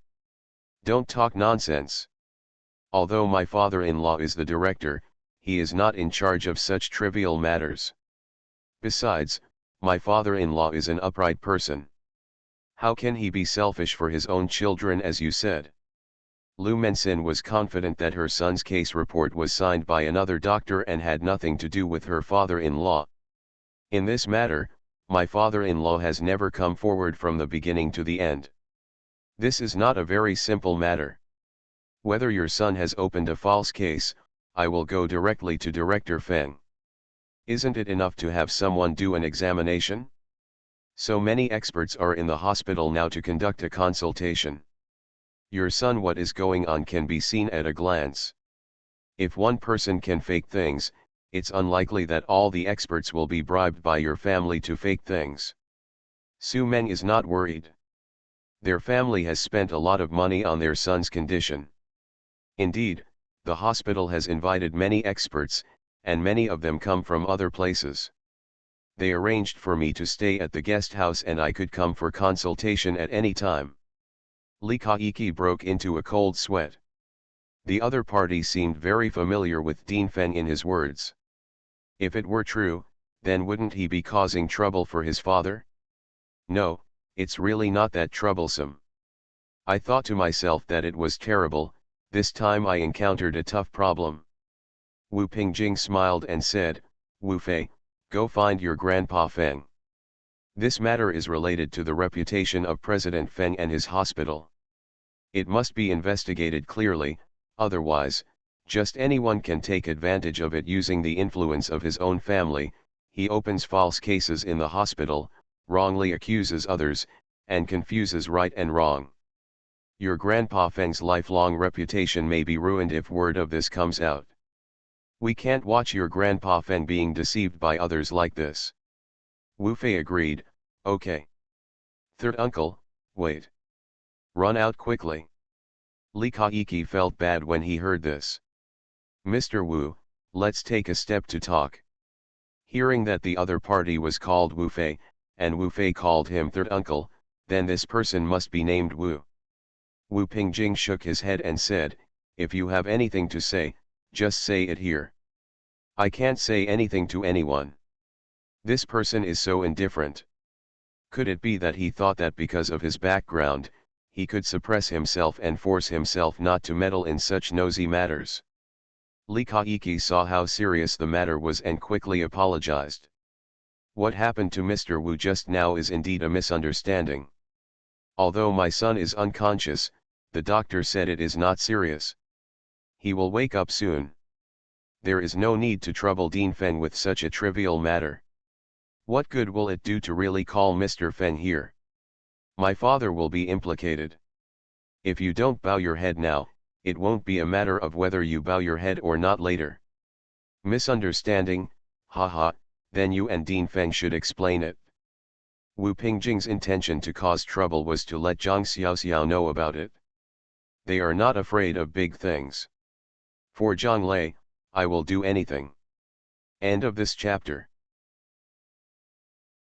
Don't talk nonsense. Although my father-in-law is the director, he is not in charge of such trivial matters. Besides, my father-in-law is an upright person. How can he be selfish for his own children, as you said? Lu Menxin was confident that her son's case report was signed by another doctor and had nothing to do with her father-in-law. In this matter, my father-in-law has never come forward from the beginning to the end. This is not a very simple matter. Whether your son has opened a false case, I will go directly to Director Feng. Isn't it enough to have someone do an examination? So many experts are in the hospital now to conduct a consultation. Your son, what is going on can be seen at a glance. If one person can fake things, it's unlikely that all the experts will be bribed by your family to fake things. Su Meng is not worried. Their family has spent a lot of money on their son's condition. Indeed, the hospital has invited many experts, and many of them come from other places. They arranged for me to stay at the guest house and I could come for consultation at any time. Li Kaiki broke into a cold sweat. The other party seemed very familiar with Dean Feng in his words. If it were true, then wouldn't he be causing trouble for his father? No, it's really not that troublesome. I thought to myself that it was terrible. This time I encountered a tough problem. Wu Pingjing smiled and said, Wu Fei, go find your grandpa Feng. This matter is related to the reputation of President Feng and his hospital. It must be investigated clearly, otherwise, just anyone can take advantage of it using the influence of his own family. He opens false cases in the hospital, wrongly accuses others, and confuses right and wrong. Your grandpa Feng's lifelong reputation may be ruined if word of this comes out. We can't watch your grandpa Feng being deceived by others like this. Wu Fei agreed, okay. Third uncle, wait. Run out quickly. Li Kaiki felt bad when he heard this. Mr. Wu, let's take a step to talk. Hearing that the other party was called Wu Fei, and Wu Fei called him third uncle, then this person must be named Wu. Wu Pingjing shook his head and said, if you have anything to say, just say it here. I can't say anything to anyone. This person is so indifferent. Could it be that he thought that because of his background, he could suppress himself and force himself not to meddle in such nosy matters? Li Kaiki saw how serious the matter was and quickly apologized. What happened to Mr. Wu just now is indeed a misunderstanding. Although my son is unconscious, the doctor said it is not serious. He will wake up soon. There is no need to trouble Dean Feng with such a trivial matter. What good will it do to really call Mr. Feng here? My father will be implicated. If you don't bow your head now, it won't be a matter of whether you bow your head or not later. Misunderstanding, Haha, then you and Dean Feng should explain it. Wu Pingjing's intention to cause trouble was to let Zhang Xiaoxiao know about it. They are not afraid of big things. For Zhang Lei, I will do anything. End of this chapter.